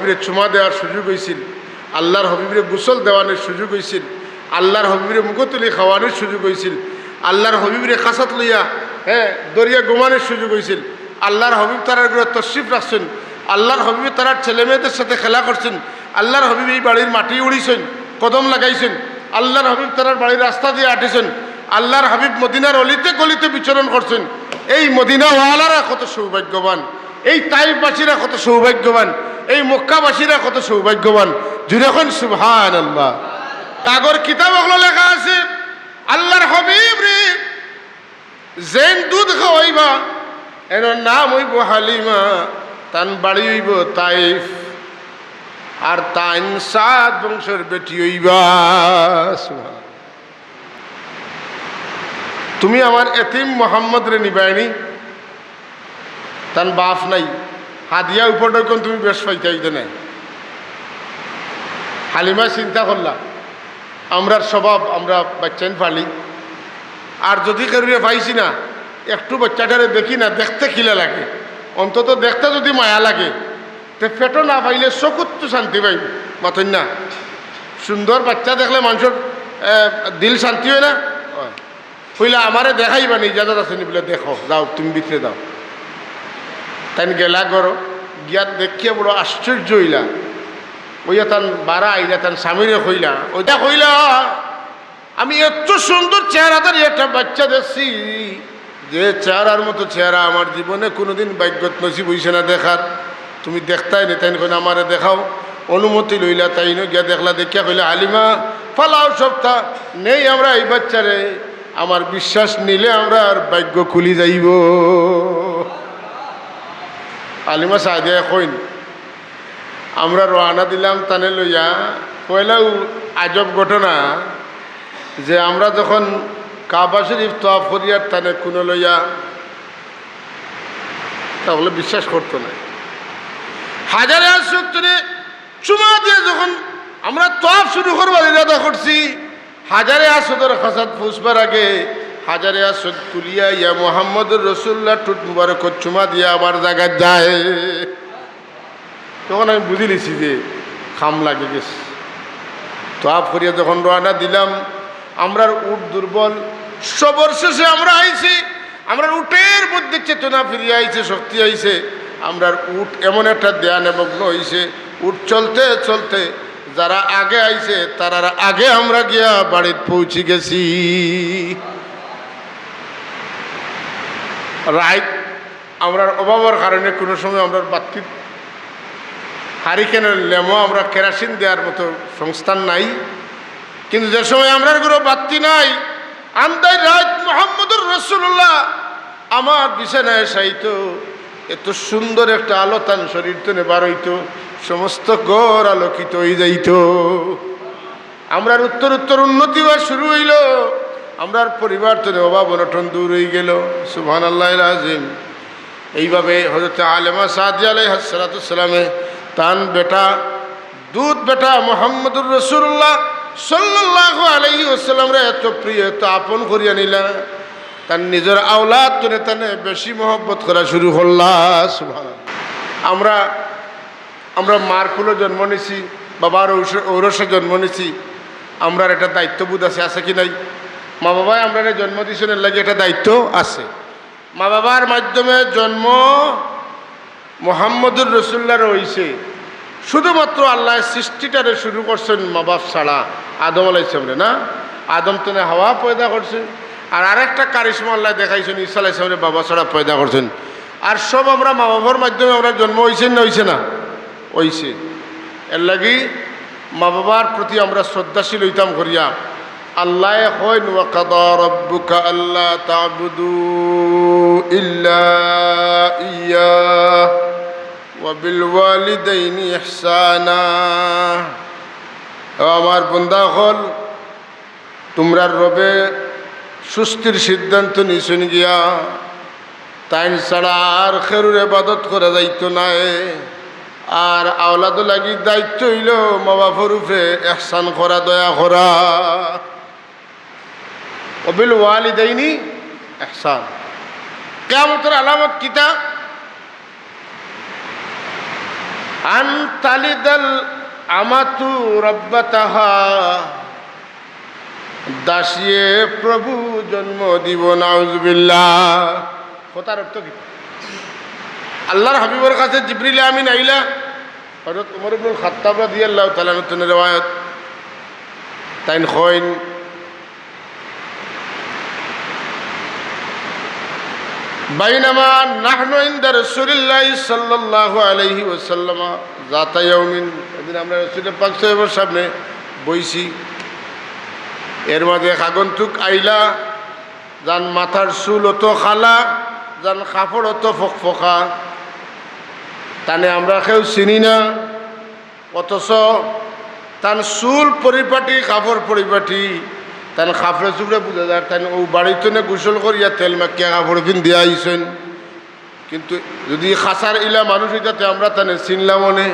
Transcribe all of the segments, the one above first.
হবিবরে চুমা দেওয়ার সুযোগ হয়েছিল, আল্লাহর হবিবরে গোসল দেওয়ানোর সুযোগ হয়েছিল, আল্লাহর হবিবরে মুখতুলি খাওয়ানোর সুযোগ হয়েছিল, আল্লাহর হবিবরে কাসাত লইয়া দরিয়া ঘুমানোর সুযোগ হয়েছিল, আল্লাহর হবিব তারার ঘরে তশরিফ রাখছেন, আল্লাহর হবিব তারার ছেলে মেয়েদের সাথে খেলা করছেন, আল্লাহর হবিব এই বাড়ির মাটি উড়িয়েছেন, কদম লাগাইছেন, আল্লাহর হবিব তারার বাড়ির রাস্তা দিয়ে আঁটেছেন, আল্লাহর হাবিব মদিনার অলিতে গলিতে বিচরণ করছেন। এই মদিনাওয়ালারা কত সৌভাগ্যবান, এই তাইফবাসীরা কত সৌভাগ্যবান, এই মক্কাবাসীরা কত সৌভাগ্যবান। যখন সুবহানাল্লাহ। কাগর কিতাব ওগুলো লেখা আছে, আল্লাহর হাবিব রে জেন দুধ খাওয়াইবা এর নাম হইব হালিমা, তান বাড়ি হইব তাইফ, আর তাইন সাদ বংশের বেটি হইবা। তুমি আমার এতিম মোহাম্মদ রে নিবাইনি, তান বাপ নাই, হাদিয়া উপর ডকন তুমি বেশ পাইতে নাই। হালিমা চিন্তা করলা আমরার স্বভাব, আমরা বাচ্চান পালি, আর যদি কেউরে পাইছি না একটু বাচ্চাটারে দেখি না, দেখতে খিলে লাগে, অন্তত দেখতে যদি মায়া লাগে, তে পেটও না পাইলে চকুত তো শান্তি পাইব। মাথন না সুন্দর বাচ্চা দেখলে মানুষের দিল শান্তি হয় না? হইলে আমারে দেখাইবা নি, ইজাজত আছে নি বলে দেখো, যাও তুমি ভিতরে দাও। তাই গেলা করো, গিয়া দেখিয়া বড় আশ্চর্য হইলা, ওইয়া তান বারা আইলা, তান স্বামীরে কইলা, ওইটা কইলা আমি এত সুন্দর চেহারাদার একটা বাচ্চা দেখছি, যে চেহারার মতো চেহারা আমার জীবনে কোনোদিন ভাগ্যত নসিব হইছে না দেখার। তুমি দেখতাই নি? তাই কইনা আমারে দেখাও। অনুমতি লইলা, তাই গিয়া দেখলা, দেখিয়া কইলা হালিমা ফালাও সপ্তাহ নেই আমরা এই বাচ্চারে, আমার বিশ্বাস নিলে আমরা আর ভাগ্য খুলি যাইব। হালিমা সাদিয়া কইন আমরা রওনা দিলাম তানে লইয়া। পয়লাও আজব ঘটনা যে আমরা যখন কাবা শরীফ তওয়াফ করিয়ার তানে কোনো লইয়া, তাহলে বিশ্বাস করতো না। হাজারে আসুক চুমা দিয়ে যখন আমরা তওয়াফ শুরু করবার ইরাদা করছি, হাজারে আসদের খাসাত ফুসবার আগে হাজারে আসদ তুলিয়া ইয়া মোহাম্মদুর রসুল্লাহ টুট মুবারক চুমা দিয়া আবার জায়গা যায়। তখন আমি বুঝে নিছি যে খাম লাগে গেছে। তওয়াফ করিয়া যখন রওনা দিলাম, আমরার উট দুর্বল, সবর শেষে আমরা আইছি, আমরার উটের মধ্যে চেতনা ফিরিয়ে আইছে, শক্তি আইছে। আমরার উট এমন একটা ধ্যানে মগ্ন হইছে, উট চলতে চলতে যারা আগে আইছে তারা আগে আমরা গিয়া বাড়িতে পৌঁছে গেছি। রাইট আমরার অভাবের কারণে কোনো সময় আমরা বাতি হারিকেনের লেমো আমরা কেরাসিন দেওয়ার মতো সংস্থান নাই, কিন্তু যে সময় আমরার কোনো বাতি নাই, আন্দাজ রাত মুহাম্মদুর রাসূলুল্লাহ আমার বিছানায় শায়িত, এত সুন্দর একটা আলোতান শরীর তো নেবার হইতো, সমস্ত ঘর আলোকিত হয়ে যাইত। আমরার উত্তর উত্তর উন্নতি হওয়া শুরু হইল, আমরার পরিবার তো অভাব অনটন দূর হয়ে গেল। সুবহানাল্লাহিল আযীম। এইভাবে হযরত আলেমা সাদিয়া আলাইহিস সালাতু সালামে তান বেটা দুধ বেটা মুহাম্মদুর রাসূলুল্লাহ সাল্লাল্লাহু আলাইহি ওয়াসাল্লামরে এত প্রিয়, এত আপন করিয়া নিলা, তার নিজের আওলাদ তুলে তানে বেশি মহব্বত করা শুরু করলা। সুবহানাল্লাহ। আমরা মার কুলে জন্ম নিছি, বাবার ঔরসে জন্ম নিছি, আমরার একটা দায়িত্ববোধ আছে কি নাই? মা বাবাই আমরা জন্ম দিয়েছেন, এর লাগে একটা দায়িত্ব আছে। মা বাবার মাধ্যমে জন্ম মুহাম্মদুর রাসূলুল্লাহর হইছে। শুধুমাত্র আল্লাহ সৃষ্টিটারে শুরু করছেন মা বাপ ছাড়া, আদম আলাইহিস সালাম না, আদম তো হাওয়া পয়দা করছেন, আর আরেকটা কারিশমা আল্লাহ দেখাইছেন ঈসা আলাইহিস সালামের বাবা ছাড়া পয়দা করছেন। আর সব আমরা মা বাবার মাধ্যমে আমরা জন্ম হয়েছেন না হয়েছে না? হইছে। এর লাগি মা বাবার প্রতি আমরা শ্রদ্ধাশীল হইতাম করিয়া আল্লাহ কইন ওয়া কাদা রাব্বুকা আল্লা তা'বুদু ইল্লা ইয়্যাহু ওয়া বিল ওয়ালিদাইনি ইহসানা। আমার বান্দা হল তোমরা রবে সুস্থির সিদ্ধান্ত নিছেন গিয়া, তাইন ছাড়া আর খেরুর ইবাদত করা যাইতো না। আর আওলাদ লাগি দায়িত্ব হইল মা বাবার উপরে ইহসান করা, দয়া করা। ওবিল ওয়ালিদাইনি ইহসান। কিয়ামতের আলামত কিতা? আন তালিদাল আমাতু রব্বাতাহা, দাসিয়ে প্রভু জন্ম দিব। নাউজুবিল্লাহ। কথার অর্থ কি? আল্লাহর হাবিবের কাছে জিবরিল আমিন আইলা, হযরত ওমর ইবনুল খাত্তাব রাদিয়াল্লাহু তাআলা আনহু riwayat তাইন কইন বাইনামা নাহনু ইনদা রাসূলিল্লাহি সাল্লাল্লাহু আলাইহি ওয়াসাল্লাম যাতা ইয়াউমিন, এদিন আমরা রাসূল পাক সাহেবের সামনে বইছি। এর মাঝে এক আগন্তুক আইলা, যান মাথার চুল অত খালা, যান কাপড় অত ফকফকা, তানে আমরা কেউ চিনি না, অথচ তান চুল পরিপাটি কাপড় পরিপাটি, তান কাপড়ে চুপড়ে বুঝা যায় তাই ও বাড়িতে গোসল করিয়া তেল মাখিয়া কাপড় পিন দিয়া আইসেন। কিন্তু যদি খাসার ইলা মানুষ হইতাতে আমরা তানে চিনলাম মনে,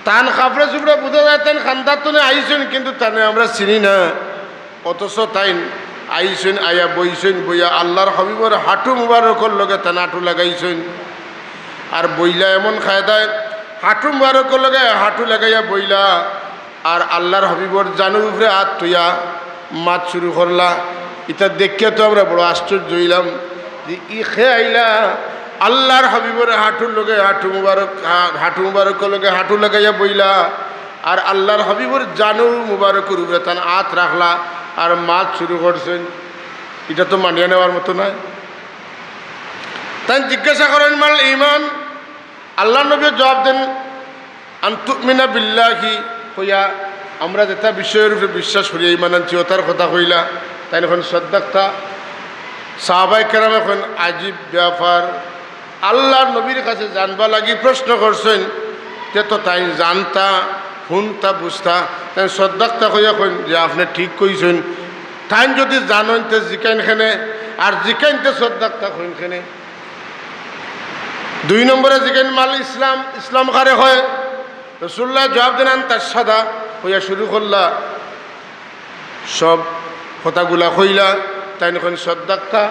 তান কাপড়ে চুপড়ে বুঝা যায় তান খান্দার তনে আইসেন, কিন্তু তানে আমরা চিনি না। অথচ তাই আইসেন, আয়া বইছেন, বইয়া আল্লাহর হাবিবর হাঁটু মুবারকর লগে তান হাঁটু লাগাইছেন। আর বইলা এমন খায়দায় হাঁটু মুবারকর লগে হাঁটু লাগাইয়া বইলা, আর আল্লাহর হাবিবর জানুর উপরে হাত তুইয়া মাত শুরু করলা। এটা দেখিয়া তো আমরা বড় আশ্চর্য হইলাম যে ই খে আইলা আল্লাহর হাবিবর হাঁটুর লগে হাঁটু মুবারকর লগে হাঁটু লাগাইয়া বইলা, আর আল্লাহর হাবিবর জানু মুবারকের উপরে তান হাত রাখলা আর মাত শুরু করছেন। এটা তো মানিয়ে নেওয়ার মতো নয়। তাই জিজ্ঞাসা করেন মাল ইমান, আল্লাহ নবী জবাব দেন আন তুমিনা বিল্লাহি, কইয়া আমরা যেটা বিষয়ের উপরে বিশ্বাস করি ইমান আনছি ওটার কথা কইলা। তাই এখন সদ্দাক্তা সাহাবায়ে কেরাম এখন আজীব ব্যাপার আল্লাহর নবীর কাছে জানবা লাগি প্রশ্ন করছেন, তে তো তাই জানতা শুনতা বুঝতা। তাই সদ্দাক্তা কইয়া কইন যে আপনি ঠিক কইছেন, তাই যদি জানেন তে জিকাইন খেনে, আর জিকাইনতে সদ্দাক্তা কইন খেনে। 2 নম্বরে জিকাইন মাল ইসলাম, ইসলাম কারে হয়? রাসূলুল্লাহ জবাব দেন আন তাশহাদা, হইয়া শুরু করলা সব কথাগুলা কইলা। তাই এখন সদ্দাক্তা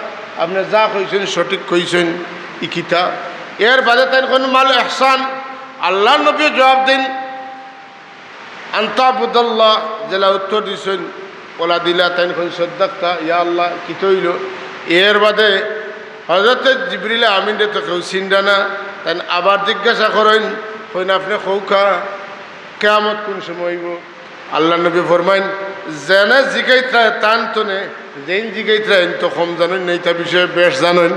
আপনি যা কইছেন সঠিক কইছেন ইকিতা। এর বাদে তাই এখন মাল ইহসান, আল্লাহ নবী জবাব দেন আনতাবুদাল্লাহ, জেলা উত্তর দিছেন ওলা দিলা। তাই এখন সদ্দাক্তা ইয়া আল্লাহ কি তৈল। এর বাদে হযরত জিবরিল আমিন রে তো কেউ চিন্তা না। তাই আবার জিজ্ঞাসা করেন, কইন আপনি কৌকা কিয়ামত কোন সময় হইব? আল্লাহ নবী ফরমাইন জেনে জিগাইতা তান তনে যেন জিগাইতা তো কম জানেন নেই, তা বিষয়ে বেশ জানেন।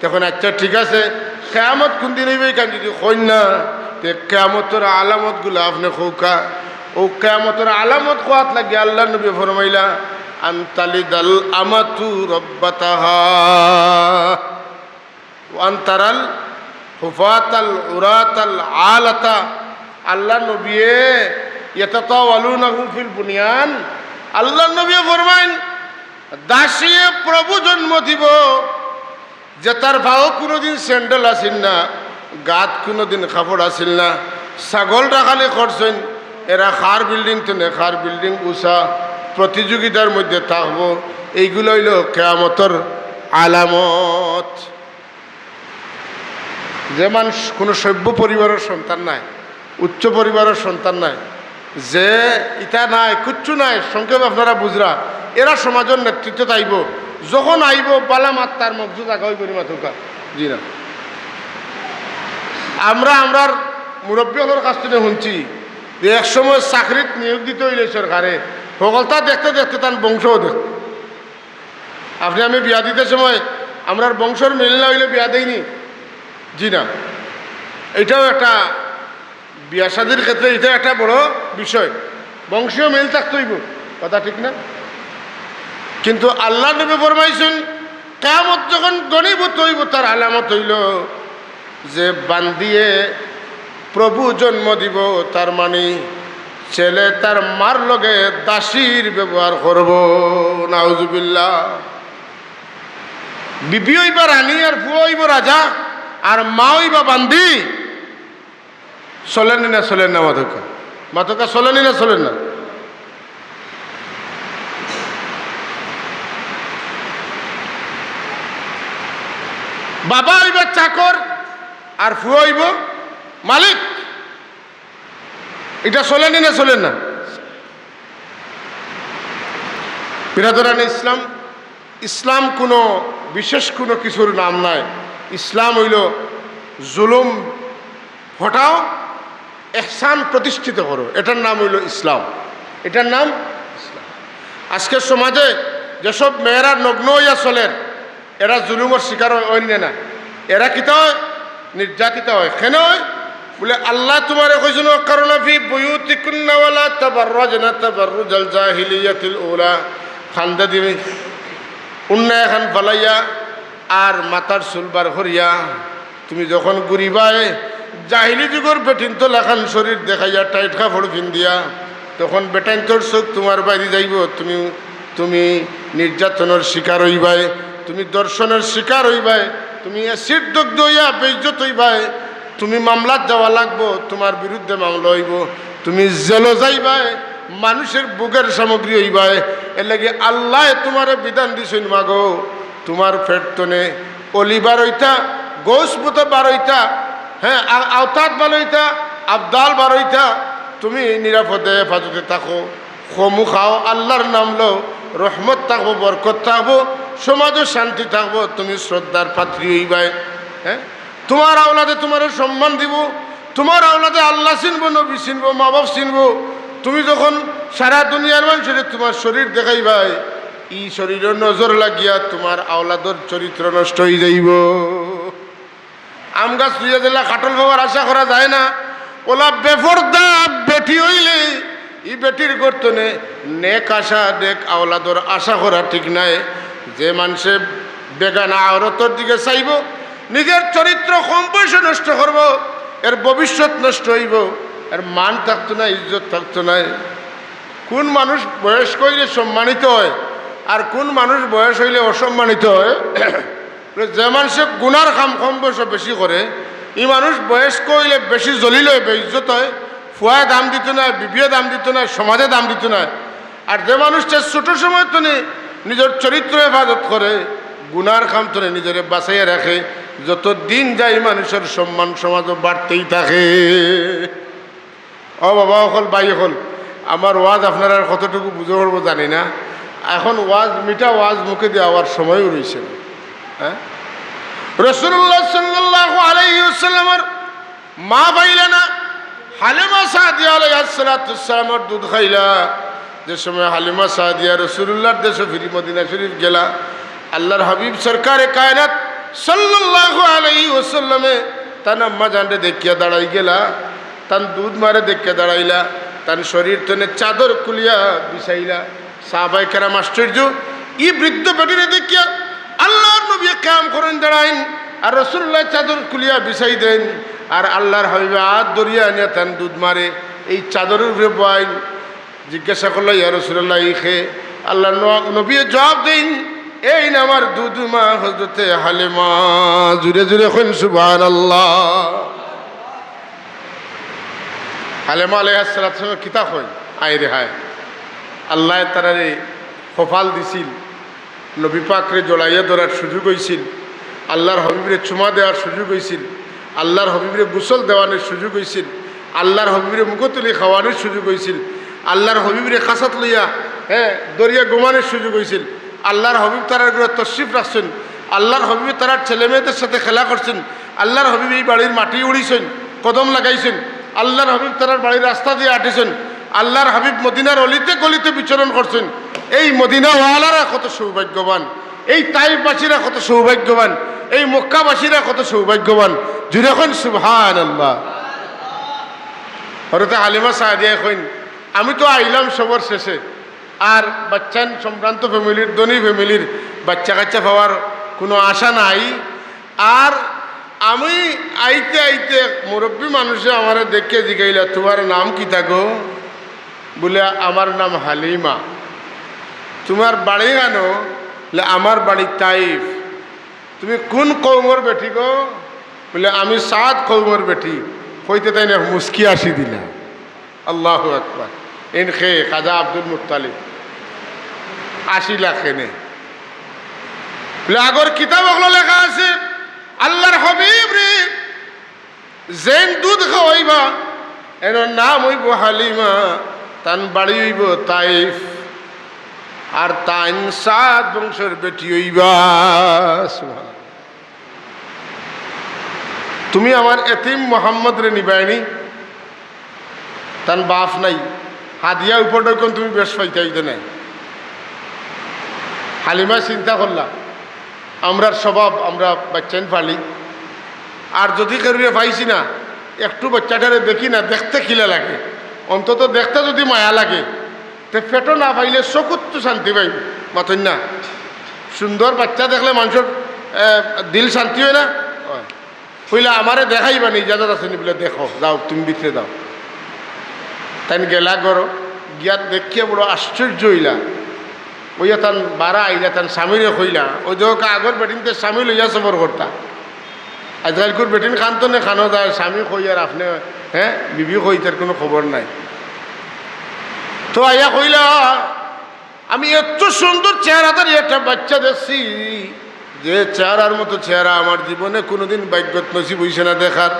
তখন আচ্ছা ঠিক আছে, কিয়ামত কোন দিন হইবে কারণ যদি কইন না, তে কিয়ামতের আলামতগুলো আপনি কৌকা। ও কিয়ামতের আলামত কোয়াত লাগে আল্লাহ নবী ফরমাইলা আন তালিদাল আমাতু রব্বাতাহা ওয়ান তারাল হুফাতাল উরাতাল আলাতা। আল্লাহ নবীয়ে ইয়াতাতাওয়ালুনাহু ফিল বুনিয়ান, আল্লাহ নবী ফরমাইন দাসিয়ে প্রভু জন্ম দিব যে তার ভাও কোনোদিন স্যান্ডেল আসিল না, গাত কোনোদিন কাপড় আসিল না, ছাগল রাখালে করছেন। এরা খার বিল্ডিং তো নে খার বিল্ডিং উষা প্রতিযোগিতার মধ্যে থাকবো। এইগুলো হইল কিয়ামতের আলামত। যে মানুষ কোনো সভ্য পরিবারের সন্তান নাই, উচ্চ পরিবারের সন্তান নাই, যে ইটা নাই কিচ্ছু নাই, সংক্ষেপ আপনারা বুঝরা, এরা সমাজের নেতৃত্বে আইব। যখন আইব বালা মাত্রার মকজুদ আগা হইব মাথুকা। জি না, আমরার মুরব্বী হলোর কাছ থেকে শুনছি যে এক সময় চাকরিত নিয়োগ দিতে হইলে সরকারে সকলতা দেখতে দেখতে তার বংশও দেখ। আপনি আমি বিয়া দিতে সময় আমরার বংশর মিল না হইলে বিয়া দেয়নি। জি না, এটাও একটা বিয়া শাদির ক্ষেত্রে এটা একটা বড় বিষয়, বংশীয় মিল থাকতে হইব, কথা ঠিক না? কিন্তু আল্লাহ নবী ফরমাইছেন কিয়ামত যখন ঘনীভূত হইব তার আলামত হইল যে বান্দিয়ে প্রভু জন্ম দিব, তার মানে ছেলে তার মার লগে দাসীর ব্যবহার করব। নাউজুবিল্লাহ। বিবি হইবা রানী আর ফুয়া হইব রাজা আর মা হইবা বান্দি। চলেনি না চলেন না? মাথকা চলেনি না চলেন না? বাবা হইব চাকর আর ফুয়া হইব মালিক। এটা চলেনি না চলেন না? বিরাদরান ইসলাম, ইসলাম কোনো বিশেষ কোনো কিছুর নাম নয়। ইসলাম হইল জুলুম হটাও, ইহসান প্রতিষ্ঠিত করো, এটার নাম হইল ইসলাম। এটার নাম ইসলাম। আজকের সমাজে যেসব মেয়েরা নগ্ন হইয়া চলেন, এরা জুলুমের শিকার অন্য না, এরা কিতা হয়? নির্যাতিত হয়। কেন হয়? বলে আল্লাহ তোমার কইছেন কারণা ফি বুয়ুতিকুন্না ওয়ালা তাবাররাজনা তাবাররুজাল জাহিলিয়াতিল উলা, খান্দা দিবি উন্না এখন ফালাইয়া আর মাথার চুলবার হরিয়া তুমি যখন ঘুরিবাই জাহিলি যুগের বেটিন তো লেখান শরীর দেখাইয়া টাইট কাপড় পিন্দিয়া, তখন বেটাইন তোর চোখ তোমার বাইরে যাইব, তুমি নির্যাতনের শিকার হইবাই, তুমি দর্শনের শিকার হইবাই, তুমি অ্যাসিড দগ্ধ হইয়া বেইজ্জত হইবাই, তুমি মামলাত যাওয়া লাগবো, তোমার বিরুদ্ধে মামলা হইব, তুমি জেলো যাইবাই, মানুষের বুকের সামগ্রী হইবাই। এর লাগে আল্লাহ তোমার বিধান দিছেন মাগো, তোমার ফেরতনে অলিবার হইতা, গোসপুত বার হইতা, হ্যাঁ আওতাত বার হইতা, আবদাল বার হইতা, তুমি নিরাপদে হেফাজতে থাকো, খমু খাও, আল্লাহর নাম লো, রহমত থাকবো, বরকত থাকবো, সমাজও শান্তি থাকবো, তুমি শ্রদ্ধার পাত্রী হইবাই। হ্যাঁ, তোমার আওলাদে তোমার সম্মান দিব, তোমার আওলাদে আল্লাহ চিনবো, নবী চিনবো, মা বাপ চিনবো। তুমি যখন সারা দুনিয়ার মানুষের তোমার শরীর দেখাইবাই, ই শরীরের নজর লাগিয়া তোমার আওলাদর চরিত্র নষ্ট হয়ে যাইব। আম গাছ লইয়া দিলা কাটল খাওয়ার আশা করা যায় না। ওলা বেফরদা বেটি হইলে ই বেটির গর্তনে নেক আশা নেক আওলাদর আশা করা ঠিক নাই। যে মানুষে বেগানা আওরতর দিকে চাইব, নিজের চরিত্র কম বয়সে নষ্ট করব, এর ভবিষ্যৎ নষ্ট হইব, এর মান থাকতো না, ইজ্জত থাকতো না। কোন মানুষ বয়স হইলে সম্মানিত হয় আর কোন মানুষ বয়স হইলে অসম্মানিত হয়? যে মানুষে গুনার কাম কম বয়সে বেশি করে, এই মানুষ বয়স্ক হইলে বেশি জলিল হয়, বেইজ্জত হয়, ফুয়ায় দাম দিত না, বিবিয়ে দাম দিত না, সমাজে দাম দিত না। আর যে মানুষটা ছোট সময় তো নিজের চরিত্র হেফাজত করে, গুনার কাম তো নিজের বাঁচাইয়া রাখে, যত দিন যায় মানুষের সম্মান সমাজও বাড়তেই থাকে। ও বাবা হল, ভাই হল, আমার ওয়াজ আপনারা কতটুকু বুঝে পড়বো জানি না। এখন ওয়াজ মিঠা ওয়াজ মুখে দিয়ে আওয়ার সময়ও রয়েছে। হ্যাঁ, রাসূলুল্লাহ সাল্লাল্লাহু আলাইহি ওয়াসাল্লামের মা পাইলা না, হালিমা সাদিয়া আলাইহিস সালাতুস সালামের দুধ খাইলা। যে সময় হালিমা সাদিয়া রাসূলুল্লাহর দেশে ফিরি মদিনা শরীফ গেলা, আল্লাহর হাবিব সরকারে কায়নাত সাল্লাল্লাহু আলাইহি ওয়াসাল্লামে তার আম্মা জানরে দেখিয়া দাঁড়াই গেলা, তান দুধ মারে দেখিয়া দাঁড়াইলা, তার শরীর তনে চাদর কুলিয়া বিছাইলা। সাহাবায়ে কেরাম আশ্চর্য, ই বৃদ্ধ বেটিরে দেখিয়া আল্লাহর নবী কাম করেন দাঁড়াইন, আর রাসূলুল্লাহ চাদর কুলিয়া বিছাই দেন, আর আল্লাহর হাবিবে হাত দরিয়া নিয়ে তান দুধ মারে এই চাদরের উপরে বইন। জিজ্ঞাসা করলো, ইয়া রাসূলুল্লাহ ই খে? আল্লাহ নবী জবাব দেন, এই না আমার দুধ মা হযরতে হালিমা। জুড়ে জুড়ে কইন সুবহানাল্লাহ। হালিমা আলাইহিস সালাম কিতা কই? আয় রে হায়, আল্লাহ তারারে কপাল দিছিল, নবী পাকরে জড়াইয়া ধরার সুযোগ হয়েছিল, আল্লাহর হাবিবরে চুমা দেওয়ার সুযোগ হয়েছিল, আল্লাহর হাবিবরে গোসল দেওয়ানোর সুযোগ হয়েছিল, আল্লাহর হাবিবরে মুখতুলি খাওয়ানোর সুযোগ হয়েছিল, আল্লাহর হাবিবরে কাসাত লইয়া দরিয়া ঘুমানোর সুযোগ হয়েছিল, আল্লাহর হাবিব তারার ঘরে তশরিফ রাখছেন, আল্লাহর হাবিব তারার ছেলে মেয়েদের সাথে খেলা করছেন, আল্লাহর হাবিব এই বাড়ির মাটি উড়িয়েছেন, কদম লাগাইছেন, আল্লাহর হাবিব তারার বাড়ির রাস্তা দিয়ে আঁটেছেন, আল্লাহর হাবিব মদিনার অলিতে গলিতে বিচরণ করছেন। এই মদিনাওয়ালারা কত সৌভাগ্যবান, এই তাইফবাসীরা কত সৌভাগ্যবান, এই মক্কাবাসীরা কত সৌভাগ্যবান। জুড়ে এখন সুবহানাল্লাহ। হযরতে হালিমা সাদিয়া কইন, আমি তো আইলাম সবর শেষে, আর বাচ্চান সম্ভ্রান্ত ফ্যামিলির, ধনী ফ্যামিলির বাচ্চা কাচ্চা পাওয়ার কোনো আশা নাই। আর আমি আইতে আইতে মুরব্বী মানুষে আমার দেখে জিগাইলা, তোমার নাম কি থাকো? বলে আমার নাম হালিমা। তোমার বাড়ি কেন? বলে আমার বাড়ি তাইফ। তুমি কোন কৌমর বেটি গো? বলে আমি সাদ কৌমর বেটি। হইতে তাই না মুস্কি আসি দিলা। আল্লাহু আকবার। এন খে খাজা আব্দুল মুত্তালিব 80 লাখ এনে। বলে আগর কিতাব ওগুলো লেখা আছে, আল্লাহর হাবিব রে যেন দুধ খাওয়াইবা এনার নাম হইব হালিমা, তান বাড়ি হইব তাইফ, আর তাইন সাদ বংশের বেটি হইবা। তুমি আমার এতিম মোহাম্মদ রে নিবাইনি, তান বাপ নাই, হাদিয়া উপর কোন তুমি বেশ পাইতে নাই। হালিমা চিন্তা করলা আমরার স্বভাব, আমরা বাচ্চান পালি, আর যদি কেউরে পাইছি না, একটু বাচ্চাটারে দেখি না, দেখতে খিলে লাগে, অন্তত দেখতে যদি মায়া লাগে, তে পেটো না পাইলে চকুত তো শান্তি পাইব, মাতন না? সুন্দর বাচ্চা দেখলে মানুষের দিল শান্তি হয় না? কইলা আমারে দেখাইবা নি, ইজাজত আছে নি? বলে দেখো, যাও তুমি ভিতরে দাও। তাই গেলা গর গিয়া দেখিয়া বড় আশ্চর্য হইলা, ওইয়া তান বারা আইলা, তান স্বামীরে কইলা, ওই দেখো আগর বেটিনতে স্বামী লইয়া সবর করতা, আজকালকুর বেটিন খান তো নে খানো যায়, স্বামী কই আর আপনি হ্যাঁ বিবি কই, তার কোনো খবর নাই। তো আইয়া কইলা আমি এত সুন্দর চেহারাটার একটা বাচ্চা দেখছি, যে চেহারার মতো চেহারা আমার জীবনে কোনোদিন ভাগ্যত নসিব হইছে না দেখার।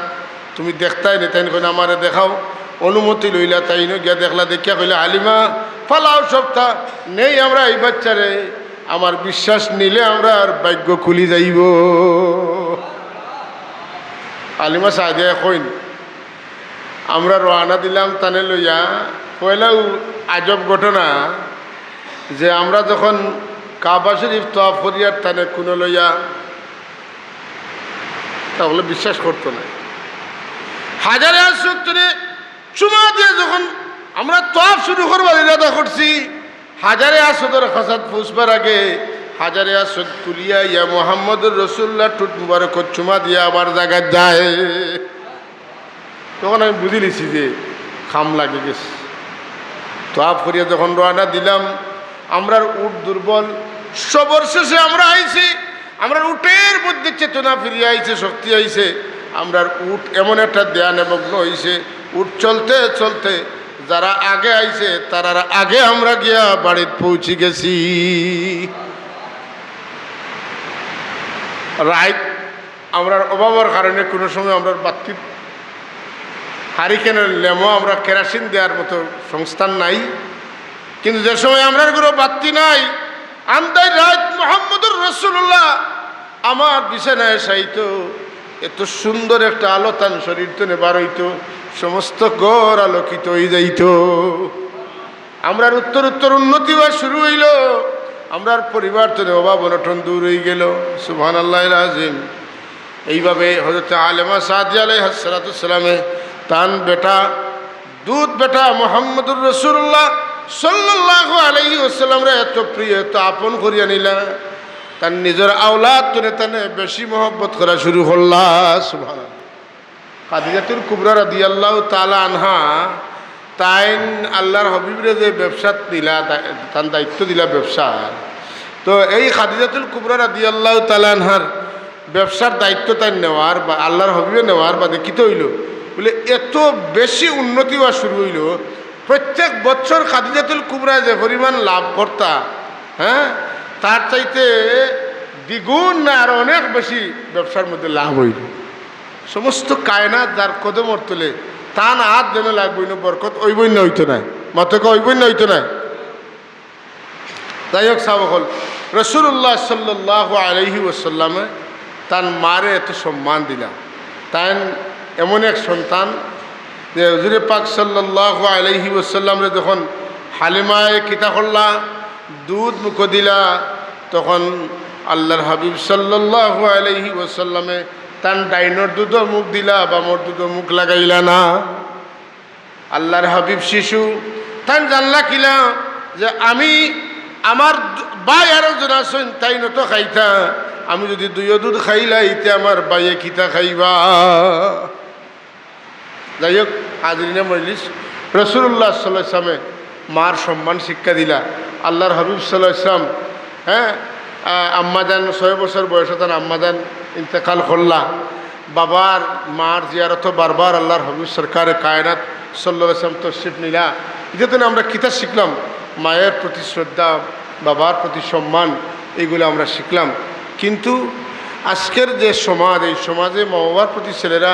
তুমি দেখতাই নি? তাই কইনা আমারে দেখাও। অনুমতি লইলা, তাই গিয়া দেখলা, দেখিয়া কইলা হালিমা ফালাও সপ্তাহ নেই আমরা এই বাচ্চারে, আমার বিশ্বাস নিলে আমরা আর ভাগ্য খুলি যাইব। হালিমা সাদিয়া কইন আমরা রওনা দিলাম তানে লইয়া। পয়লাও আজব ঘটনা যে আমরা যখন কাবা শরীফ তওয়াফ করিয়ার তানে কোনো লইয়া, তাহলে বিশ্বাস করতো না। হাজারে আসরে চুমা দিয়ে যখন আমরা তওয়াফ শুরু করবার ইরাদা করছি, হাজারে আসদের খাসাত ফুসবার আগে হাজারে আসদ তুলিয়া ইয়া মুহাম্মদুর রাসূলুল্লাহ টুট মুবারক চুমা দিয়া আমার জায়গায় যায়। তখন আমি বুঝি লিছি যে খাম লাগে গেছে। তওয়াফ করিয়া যখন রওনা দিলাম, আমরার উট দুর্বল, সবর শেষে আমরা আইছি, আমরা উটের মধ্যে চেতনা ফিরিয়ে আইছে, শক্তি আইছে। আমরার উট এমন একটা ধ্যান মগ্ন হইছে, উট চলতে চলতে যারা আগে আইছে তারা আগে আমরা গিয়া বাড়িতে পৌঁছে গেছি। রাইট আমরার অভাবের কারণে কোনো সময় আমরা বাতি হারিকেনের লেমো আমরা কেরাসিন দেওয়ার মতো সংস্থান নাই, কিন্তু যে সময় আমরার কোনো বাতি নাই, আন্দাই রাত মুহাম্মদুর রাসূলুল্লাহ আমার বিছানায় শায়িত, এত সুন্দর একটা আলো তান শরীর তো নেবার হইতো, সমস্ত ঘর আলোকিত হয়ে যাইত। আমরার উত্তর উত্তর উন্নতি হওয়া শুরু হইল, আমরার পরিবার তো অভাব অনটন দূর হয়ে গেল। সুবহানাল্লাহিল আযীম। এইভাবে হযরত আলেমা সাদিয়া আলাইহিস সালাতু সালামে তান বেটা দুধ বেটা মুহাম্মদুর রাসূলুল্লাহ সাল্লাল্লাহু আলাইহি ওয়াসাল্লামরে এত প্রিয়, এত আপন করিয়া নিলা, তার নিজের আওলাদ তুলে তানে বেশি মহব্বত করা শুরু করলা। সুবহানাল্লাহ। খাদিজাতুল কুবরা রাদিয়াল্লাহু তাআলা আনহা তাইন আল্লাহর হাবিবরে যে ব্যবসাত দিলা, তার দায়িত্ব দিলা ব্যবসার, তো এই খাদিজাতুল কুবরা রাদিয়াল্লাহু তাআলা আনহার ব্যবসার দায়িত্ব তাই নেওয়ার বা আল্লাহর হাবিবে নেওয়ার বাদে কী হইল বলে এত বেশি উন্নতি হওয়া শুরু হইল। প্রত্যেক বছর খাদিজাতুল কুবরা যে পরিমাণ লাভ করতা, হ্যাঁ, তার চাইতে দ্বিগুণ না আর অনেক বেশি ব্যবসার মধ্যে লাভ হইল। সমস্ত কায়নাত যার কদমর তোলে তান হাত যেন লাগবই না, বরকত ওই বন্য হইতো না, মাতকে ওই বন্য হইতো না। যাই হোক সাহেব হল রাসূলুল্লাহ সাল্লাল্লাহু আলাইহি ওয়াসাল্লামে তার মারে এত সম্মান দিলা। তাই এমন এক সন্তান যে হুজুরে পাক সাল্লাল্লাহু আলাইহি ওয়াসাল্লামরে যখন হালিমায় কিতা করলা, দুধ মুখ দিলা, তখন আল্লাহর হাবিব সাল্লাল্লাহু আলাইহি ওয়াসাল্লামে তান ডাইনর দুধও মুখ দিলা, বামর দুধও মুখ লাগাইলা না। আল্লাহর হাবিব শিশু তান জানলা কিলা যে আমি আমার বাই আরো জন আসেন তাই নত খাইতা, আমি যদি দুইও দুধ খাইলাই তে আমার বাইয়ে খিতা খাইবা। যাই হোক হাজরিনে মজলিস, রাসূলুল্লাহ সাল্লাল্লাহু আলাইহি ওয়াসাল্লামে মার সম্মান শিক্ষা দিলা। আল্লাহর হাবিব সাল্লাল্লাহু আলাইহি ওয়াসাল্লাম হ্যাঁ আম্মাজান 6 বছর বয়সে তার আম্মাজান ইন্তেকাল করলা। বাবার মার জিয়ারত বারবার আল্লাহর হাবিব সরকারে কায়নাত সাল্লাল্লাহু আলাইহি ওয়াসাল্লাম তশরিফ নিলা। যেহেতু আমরা কিতাব শিখলাম, মায়ের প্রতি শ্রদ্ধা, বাবার প্রতি সম্মান, এগুলো আমরা শিখলাম। কিন্তু আজকের যে সমাজ, এই সমাজে মা বাবার প্রতি ছেলেরা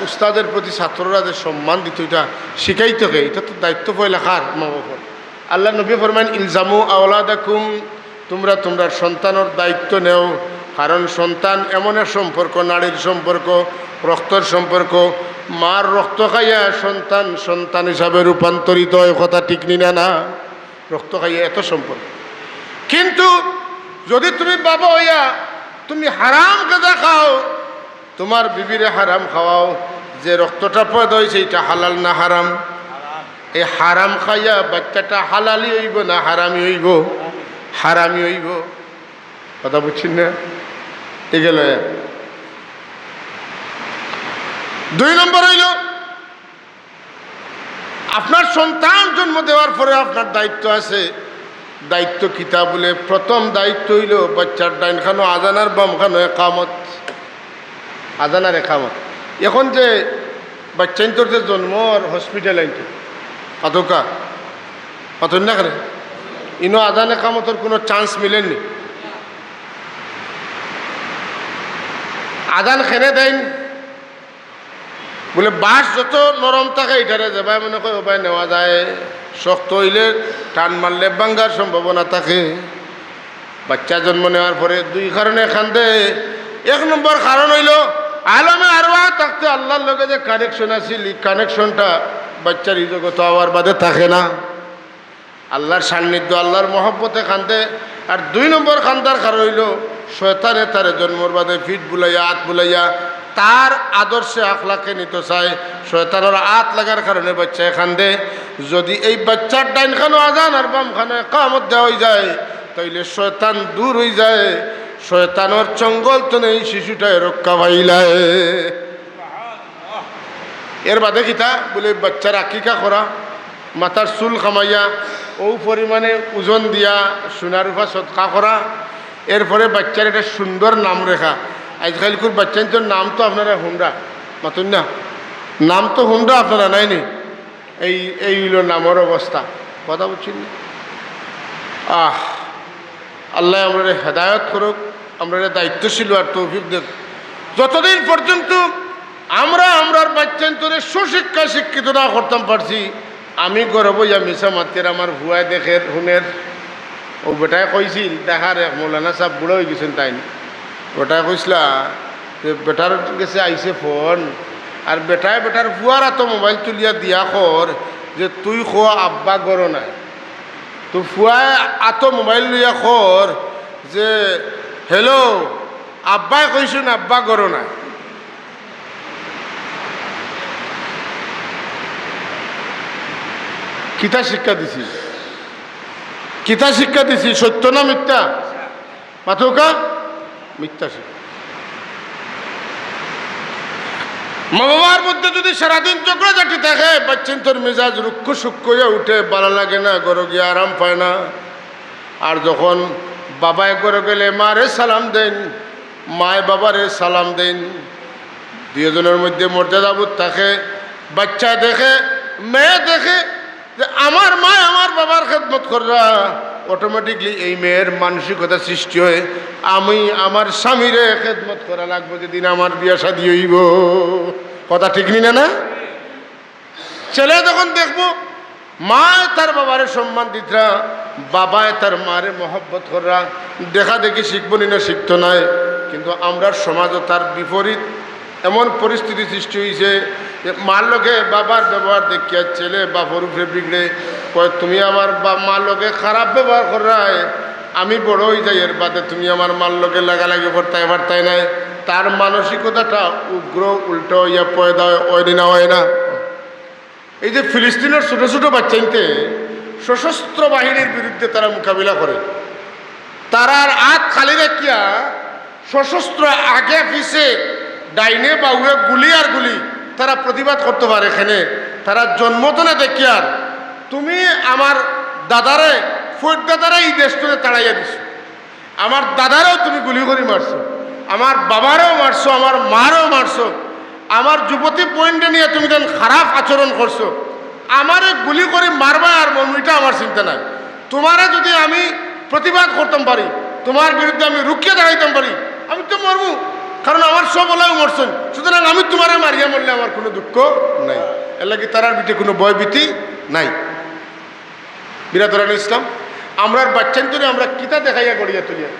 উস্তাদের প্রতি ছাত্ররা যে সম্মান দিত এটা শিখাইতে হবে, এটা তো দায়িত্ব পয়লা কার? মা বাবার। আল্লাহ নবী ফরমান ইলজামু আওলাদাকুম, তোমরা তোমরা সন্তানের দায়িত্ব নেও, কারণ সন্তান এমন এক সম্পর্ক, নারীর সম্পর্ক, রক্তের সম্পর্ক। মার রক্ত খাইয়া সন্তান সন্তান হিসাবে রূপান্তরিত হয়, কথা ঠিক নিনা না? রক্ত খাইয়া এত সম্পর্ক। কিন্তু যদি তুমি বাবা হইয়া তুমি হারাম গাঁজা খাও, তোমার বিবিরে হারাম খাওয়াও, যে রক্তটা পয়দা হয়েছে এটা হালাল না হারাম? এই হারাম খাইয়া বাচ্চাটা হালালি হইব না হারামি হইব? হারামি হইব। কথা বুঝছেন না? এগেল। 2 নম্বর হইল আপনার সন্তান জন্ম দেওয়ার পরে আপনার দায়িত্ব আছে। দায়িত্ব কিতা বলে? প্রথম দায়িত্ব হইল বাচ্চার ডাইন খানো আজান আর বাম খানো একামত। আজান আর একামত। এখন যে বাচ্চা তোর যে জন্ম আর হসপিটাল আইতো অতকা অত না করে ইনো আজান একামতর কোনো চান্স মিলেননি। আজান খেনে দেন বলে বাস যত নরম থাকে এটারে যাবাই মনে হয় ওবাই নেওয়া যায়, শক্ত হইলে টান মারলে ভাঙ্গার সম্ভাবনা থাকে। বাচ্চা জন্ম নেওয়ার পরে 2 কারণে কান্দে। 1 নম্বর কারণ হইল আলমে আরওয়াহ থাকতে আল্লাহর লগে যে কানেকশন আছিল, এই কানেকশনটা বাচ্চার এই জগৎ হওয়ার বাদে থাকে না। আল্লাহর সান্নিধ্য, আল্লাহর মহব্বতে কান্দে। আর 2 নম্বর কান্দার কারণ হইল শয়তানে তারে জন্মর বাদে ফিট বুলাইয়া হাত বুলাইয়া তার আদর্শে আখলাকে নিতে চায়। শয়তানের হাত লাগার কারণে বাচ্চা কান্দে। যদি এই বাচ্চার ডাইন খানো আজান আর বাম খানো একামত দেওয়া হয়ে যায় তাইলে শয়তান দূর হয়ে যায়। শয়তানোর চঙ্গল তো নেই, শিশুটায় রক্ষা পাইলায়। এর বাদে কিতা বলে বাচ্চার আকিকা করা, মাথার চুল কামাইয়া ও পরিমাণে ওজন দিয়া সোনা রূপা সৎকা করা। এরপরে বাচ্চার একটা সুন্দর নাম রেখা। আজকালকার বাচ্চার নাম তো আপনারা হুন্ডা মাতুন না, নাম তো হুন্ডা আপনারা নাইনি। এই হইল নামের অবস্থা। কথা বুঝছেন না? আল্লাহ আমরা হেদায়ত করুক, আমরা দায়িত্বশীল আর তৌফিক দেব। যতদিন পর্যন্ত আমরার বাচ্চান্তরে সুশিক্ষা শিক্ষিত না করতাম পারছি, আমি গর্ব ইয়া মিশা মাতের আমার ভুয়ায় দেখের হুনের ও বেটায় কইছিল দেখার এক মৌলানা সাহেব বুড়ো হয়ে গেছেন তাই ওটায় কইসলা যে বেটার কাছে আইসে ফোন আর বেটার ভুয়ার এত মোবাইল তুলিয়া দিয়া কর যে তুই খোয়া আব্বা গরো নাই, তুই ফুয়ায় এত মোবাইল লইয়া কর যে হ্যালো আব্বাই কইসুন আব্বা গরো নাই। কিতা শিক্ষা দিছি? কিতা শিক্ষা দিছি? সত্য না মিথ্যা? মাথৌকা মিথ্যা শিক্ষা। মা বাবার মধ্যে যদি সারাদিন ঝগড়াঝাটি থাকে, বাচ্চান্তর মেজাজ রুক্ষ সূক্ষ্ম হয়ে উঠে, ভালো লাগে না, ঘরে গিয়ে আরাম পায় না। আর যখন বাবায় ঘরে গেলে মারে সালাম দেন, মায় বাবারে সালাম দেন, 2 জনের মধ্যে মর্যাদাবোধ থাকে। বাচ্চা দেখে, মেয়ে দেখে যে আমার মা আমার বাবার খেদমত কররা, অটোমেটিকলি এই মেয়ের মানসিকতা সৃষ্টি হয় আমি আমার স্বামীরে খেদমত করা লাগবে যেদিন আমার বিয়া শাদী হইব। কথা ঠিক নিনা না? ছেলে যখন দেখবো মা তার বাবারে সম্মান দিতরা, বাবায় তার মারে মহব্বত করা, দেখা দেখি শিখবো না শিখতো নাই। কিন্তু আমরা সমাজও তার বিপরীত এমন পরিস্থিতি সৃষ্টি হয়েছে যে মার লোকে বাবার ব্যবহার দেখিয়া ছেলে বাপর উপরে বিগড়ে কয় তুমি আমার মার লোকে খারাপ ব্যবহার করায় আমি বড় হয়ে যাই, এর বাদে তুমি আমার মার লোকে লাগালাগি করতাই পারতাই নাই। তার মানসিকতাটা উগ্র উল্টো হইয়া পয়দা হয় না হয় না। এই যে ফিলিস্তিনের ছোটো ছোটো বাচ্চাইতে সশস্ত্র বাহিনীর বিরুদ্ধে তারা মোকাবিলা করে, তারার হাত খালি রাখিয়া সশস্ত্র আগে পিছে ডাইনে বাউয়ে গুলি আর গুলি তারা প্রতিবাদ করতে পারে। এখানে তারা জন্মতো না দেখি আর তুমি আমার দাদারে ফৈদ দাদারে এই দেশটাতে তাড়াইয়া দিছো, আমার দাদারেও তুমি গুলি করে মারছো, আমার বাবারও মারছো, আমার মারও মারছো, আমার যুবতী পয়েন্টে নিয়ে তুমি যেন খারাপ আচরণ করছো, আমারে গুলি করে মারবা আর মমিটা আমার চিন্তা নাই। তোমারে যদি আমি প্রতিবাদ করতাম পারি, তোমার বিরুদ্ধে আমি রুখিয়ে দাঁড়াইতাম পারি, আমি তো মরবো। কারণ আমার সব ওলাই মরছেন, সুতরাং আমি তোমারে মারিয়া মরলে আমার কোনো দুঃখ নাই। এর লাগে তারার ভিতরে কোনো ভয়ভীতি নাই। বিরাদরান ইসলাম, আমরার বাচ্চান ধরে আমরা কিতা দেখাইয়া গড়িয়া তুলিয়া।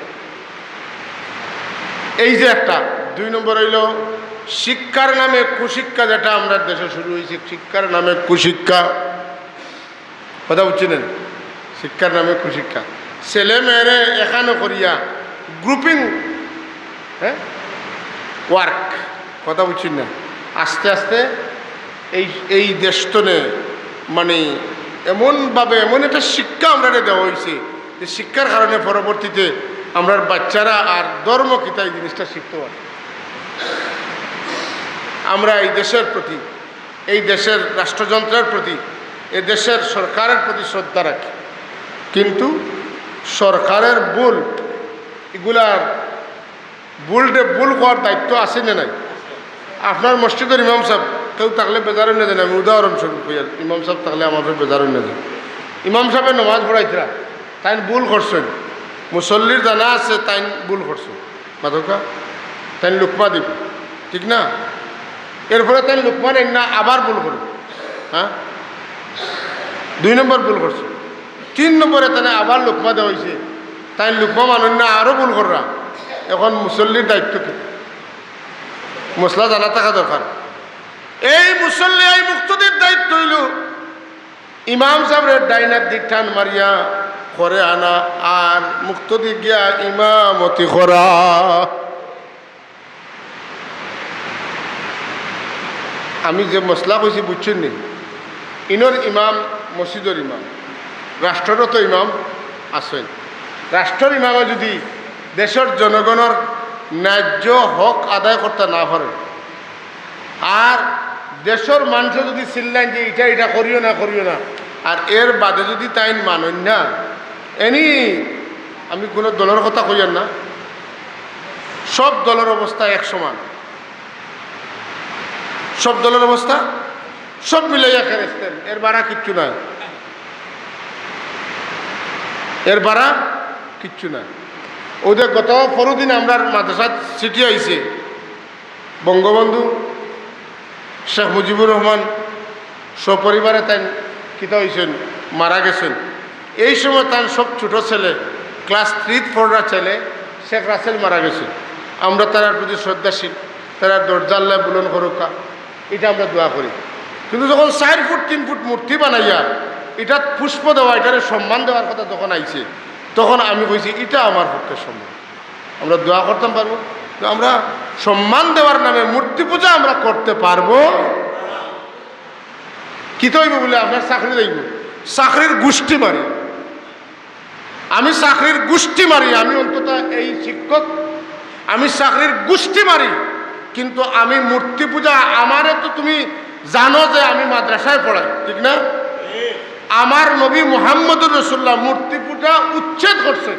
এই যে একটা 2 নম্বর হইল শিক্ষার নামে কুশিক্ষা, যেটা আমরা দেশে শুরু হয়েছে। শিক্ষার নামে কুশিক্ষা, কথা বুঝছিলেন? শিক্ষার নামে কুশিক্ষা, ছেলে মেয়েরে এখানে করিয়া গ্রুপিং ওয়ার্ক, কথা বুঝছেন না? আস্তে আস্তে এই দেশতনে মানে এমনভাবে এমন একটা শিক্ষা আমরা দেওয়া হয়েছে যে শিক্ষার কারণে পরবর্তীতে আমরা বাচ্চারা আর ধর্ম কিতা এই জিনিসটা শিখতে পারে। আমরা এই দেশের প্রতি, এই দেশের রাষ্ট্রযন্ত্রের প্রতি, এই দেশের সরকারের প্রতি শ্রদ্ধা রাখি, কিন্তু সরকারের ভুল এগুলার ভুল হওয়ার দায়িত্ব আছে না নাই? আপনার মসজিদের ইমাম সাহেব কেউ থাকলে বেজারও না দেন, আমি উদাহরণস্বরূপ হইয়ার ইমাম সাহেব থাকলে আমাদের বেজারও না দেন। ইমাম সাহেবের নমাজ পড়াইতরা তাই ভুল করছেন, মুসল্লির জানা আছে তাই ভুল করছেন, মাধকা তাই লুকমা দিব, ঠিক না? এরপরে তাই লুকমা নেন না, আবার ভুল করুন। হ্যাঁ, 2 নম্বর ভুল করছে। 3 নম্বরে তাই আবার লুকমা দেওয়া হয়েছে, তাই লুকমা মানুষ না, আরও ভুল কররা। এখন মুসল্লির দায়িত্ব কি? মশলা জানা থাকা দরকার। এই মুসল্লি, এই মুক্তদের দায়িত্ব হইল ইমাম সাহেবের ডাইনার দিক টান মারিয়া করে আনা আর মুক্তদি গিয়া ইমামতি করা। আমি যে মশলা কইছি বুঝছেন নি? ইনর ইমাম মসজিদের ইমাম, রাষ্ট্রেরও তো ইমাম আছেন। রাষ্ট্রের ইমামে যদি দেশের জনগণের ন্যায্য হক আদায় করতে না পারে, আর দেশের মানুষ যদি চিল্লান যে এটা করিও না, আর এর বাদে যদি তাই মানেন না, এনি আমি কোনো দলের কথা কইয়ার না, সব দলের অবস্থা এক সমান, সব দলের অবস্থা সব মিলাইয়া খেরেছেন, এর বাড়া কিচ্ছু নাই, এর বাড়া কিচ্ছু নাই। ওদের গত পরদিন আমরা মাদ্রাসার চিঠি আইছে, বঙ্গবন্ধু শেখ মুজিবুর রহমান সপরিবারে তাই কিতা হয়েছেন, মারা গেছেন। এই সময় তার সব ছোট ছেলে, ক্লাস 3-4 ছেলে, শেখ রাসেল মারা গেছে। আমরা তার প্রতি শ্রদ্ধাশীল, তারা দরজাল্লাহ বুলন করুকা, এটা আমরা দোয়া করি। কিন্তু যখন 4 ফুট 3 ফুট মূর্তি বানাইয়া এটা পুষ্প দেওয়া, এটারে সম্মান দেওয়ার কথা যখন আইছে, তখন আমি কইছি এটা আমার পক্ষে সম্মান। আমরা দোয়া করতাম পারবো, আমরা সম্মান দেওয়ার নামে মূর্তি পূজা আমরা করতে পারবো? কি তৈব বলে আপনার চাকরি দেব, চাকরির গোষ্ঠী মারি, আমি চাকরির গোষ্ঠী মারি, আমি অন্তত এই শিক্ষক, আমি চাকরির গোষ্ঠী মারি, কিন্তু আমি মূর্তি পূজা, আমারে তো তুমি জানো যে আমি মাদ্রাসায় পড়াই, ঠিক না? আমার নবী মুহাম্মদুর রাসূলুল্লাহ মূর্তি পূজা উচ্ছেদ করছে।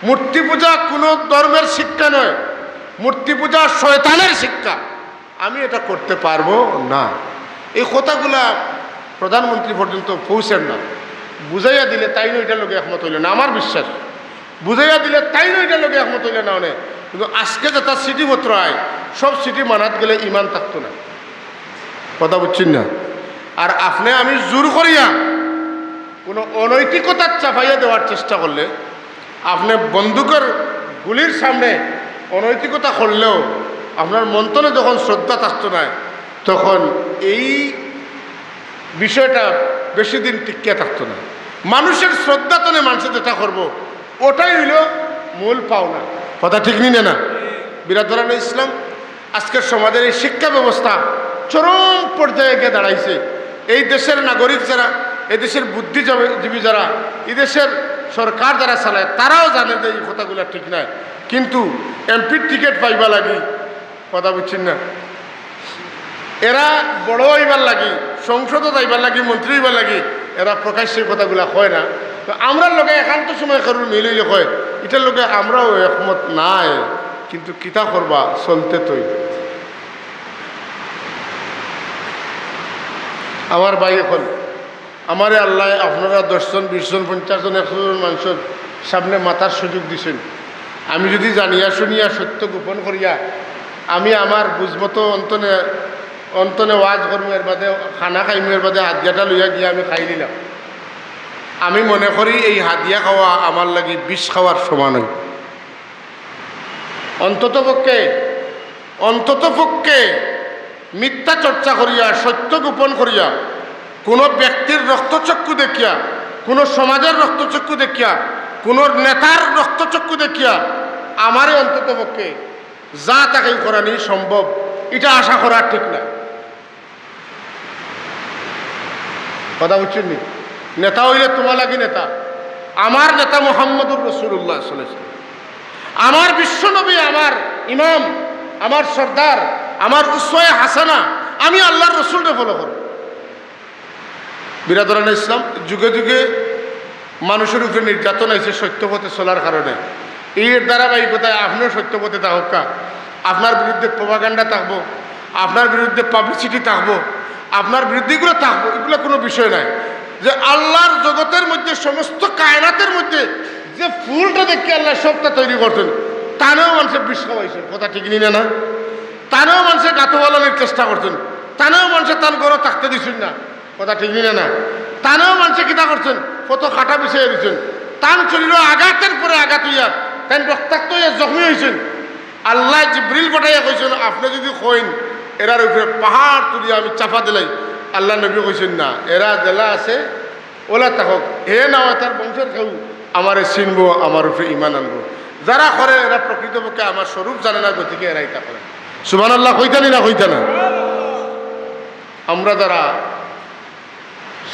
মূর্তি পূজা কোনো ধর্মের শিক্ষা নয়, মূর্তি পূজা শয়তানের শিক্ষা। আমি এটা করতে পারবো না। এই কথাগুলা প্রধানমন্ত্রী পর্যন্ত পৌঁছেন না। বুঝাইয়া দিলে তাই নইটার লোকে একমত হইল না, আমার বিশ্বাস। বুঝাইয়া দিলে তাই নইটার লোকে একমত হইলে না অনেক। কিন্তু আজকে যেটা চিঠিপত্র আয়, সব চিঠি মানাত গেলে ইমান থাকতো না, কথা বুঝছেন না? আর আপনি আমি জোর করিয়া কোনো অনৈতিকতার চাপাইয়া দেওয়ার চেষ্টা করলে, আপনি বন্দুকের গুলির সামনে অনৈতিকতা করলেও আপনার মন্তনে যখন শ্রদ্ধা থাকতো না, তখন এই বিষয়টা বেশি দিন টিকিয়ে থাকতো না। মানুষের শ্রদ্ধাতনে মানুষের যেটা করবো ওটাই হইল মূল পাওনা, কথা ঠিক নিনে না? বিরাদরান ইসলাম, আজকের সমাজের এই শিক্ষা ব্যবস্থা চরম পর্যায়ে গিয়ে দাঁড়াইছে। এই দেশের নাগরিক যারা, এই দেশের বুদ্ধিজীবী যারা, এই দেশের সরকার যারা চালায়, তারাও জানে যে এই কথাগুলো ঠিক নয়, কিন্তু এমপির টিকিট পাইবা লাগি, কথা বুঝছেন না? এরা বড় হইবার লাগি, সংসদও যাইবার লাগি, মন্ত্রী হইবার লাগি, এরা প্রকাশ্যে কথাগুলা হয় না। তো আমরা লোকে একান্ত সময় কারোর মিলিলে হয়, এটার লোকে আমরাও একমত নাই, কিন্তু কিতা করবা, চলতে তৈ। আমার ভাই এখন আমারে আল্লাহ আপনারা 10 জন 20 জন 50 জন 100 জন মানুষের সামনে মাথার সুযোগ দিছেন। আমি যদি জানিয়া শুনিয়া সত্য গোপন করিয়া আমি আমার বুঝমতো অন্তনে অন্তনে ওয়াজ করবো, এর বাদে খানা খাইমু, এর বাদে হাদিয়াটা লইয়া গিয়া আমি খাই দিলাম, আমি মনে করি এই হাদিয়া খাওয়া আমার লাগি বিষ খাওয়ার সমান হয়। অন্ততপক্ষে মিথ্যা চর্চা করিয়া সত্য গোপন করিয়া কোনো ব্যক্তির রক্তচক্ষু দেখিয়া, কোনো সমাজের রক্তচক্ষু দেখিয়া, কোনো নেতার রক্তচক্ষু দেখিয়া আমারই অন্ততপক্ষে যা তাকে করানি সম্ভব এটা আশা করা ঠিক না। কথা বুঝছেন নি? নেতা হইলে তোমার লাগি নেতা, আমার নেতা মুহাম্মদুর রাসূলুল্লাহ সাল্লাল্লাহু আলাইহি ওয়াসাল্লাম, আমার বিশ্বনবী, আমার ইমাম, আমার সর্দার, আমার উসওয়ায়ে হাসানা, আমি আল্লাহর রসুলকে ফলো করব। বিরাদরান ইসলাম, যুগে যুগে মানুষের উপরে নির্যাতন হয়েছে সত্যপথে চলার কারণে। এর ধারাবাহিকতায় আপনিও সত্যপথে থাকা, আপনার বিরুদ্ধে প্রোপাগান্ডা থাকবো, আপনার বিরুদ্ধে পাবলিসিটি থাকবো, আপনার বিরুদ্ধে এগুলো থাকবো, এগুলো কোনো বিষয় নাই। যে আল্লাহর জগতের মধ্যে, সমস্ত কায়নাতের মধ্যে যে ফুলটা দেখে আল্লাহ সবটা তৈরি করছেন, তানেও মানুষের বিষ খাওয়াইছেন, কথা ঠিক নিনে না? তানেও মানুষের গাতো বলানোর চেষ্টা করছেন, তানেও মানুষের তার ঘরে থাকতে দিচ্ছেন না, কথা ঠিক নিনে না? তানেও মানুষের কিতা করছেন, কত কাটা বিষয়ে দিচ্ছেন, তান শরীর আঘাতের পরে আঘাত হইয়া তাই রক্তাক্ত হইয়া জখমি হয়েছেন। আল্লাহ জিবরিল পাঠাইয়া কইছেন, আপনি যদি কইন এরার উপরে পাহাড় তুলিয়া আমি চাপা দিলাই, আল্লাহ নবী কইছেন না, এরা জেলা আছে ওলা থাকক, হে না তার বংশের কেউ আমারে চিনবো, আমার উপরে ইমান আনবো। যারা করে এরা প্রকৃতপক্ষে আমার স্বরূপ জানে না, গতিকে এরাই তা করে। সুবহানাল্লাহ কইতানি না কইতা না? আমরা যারা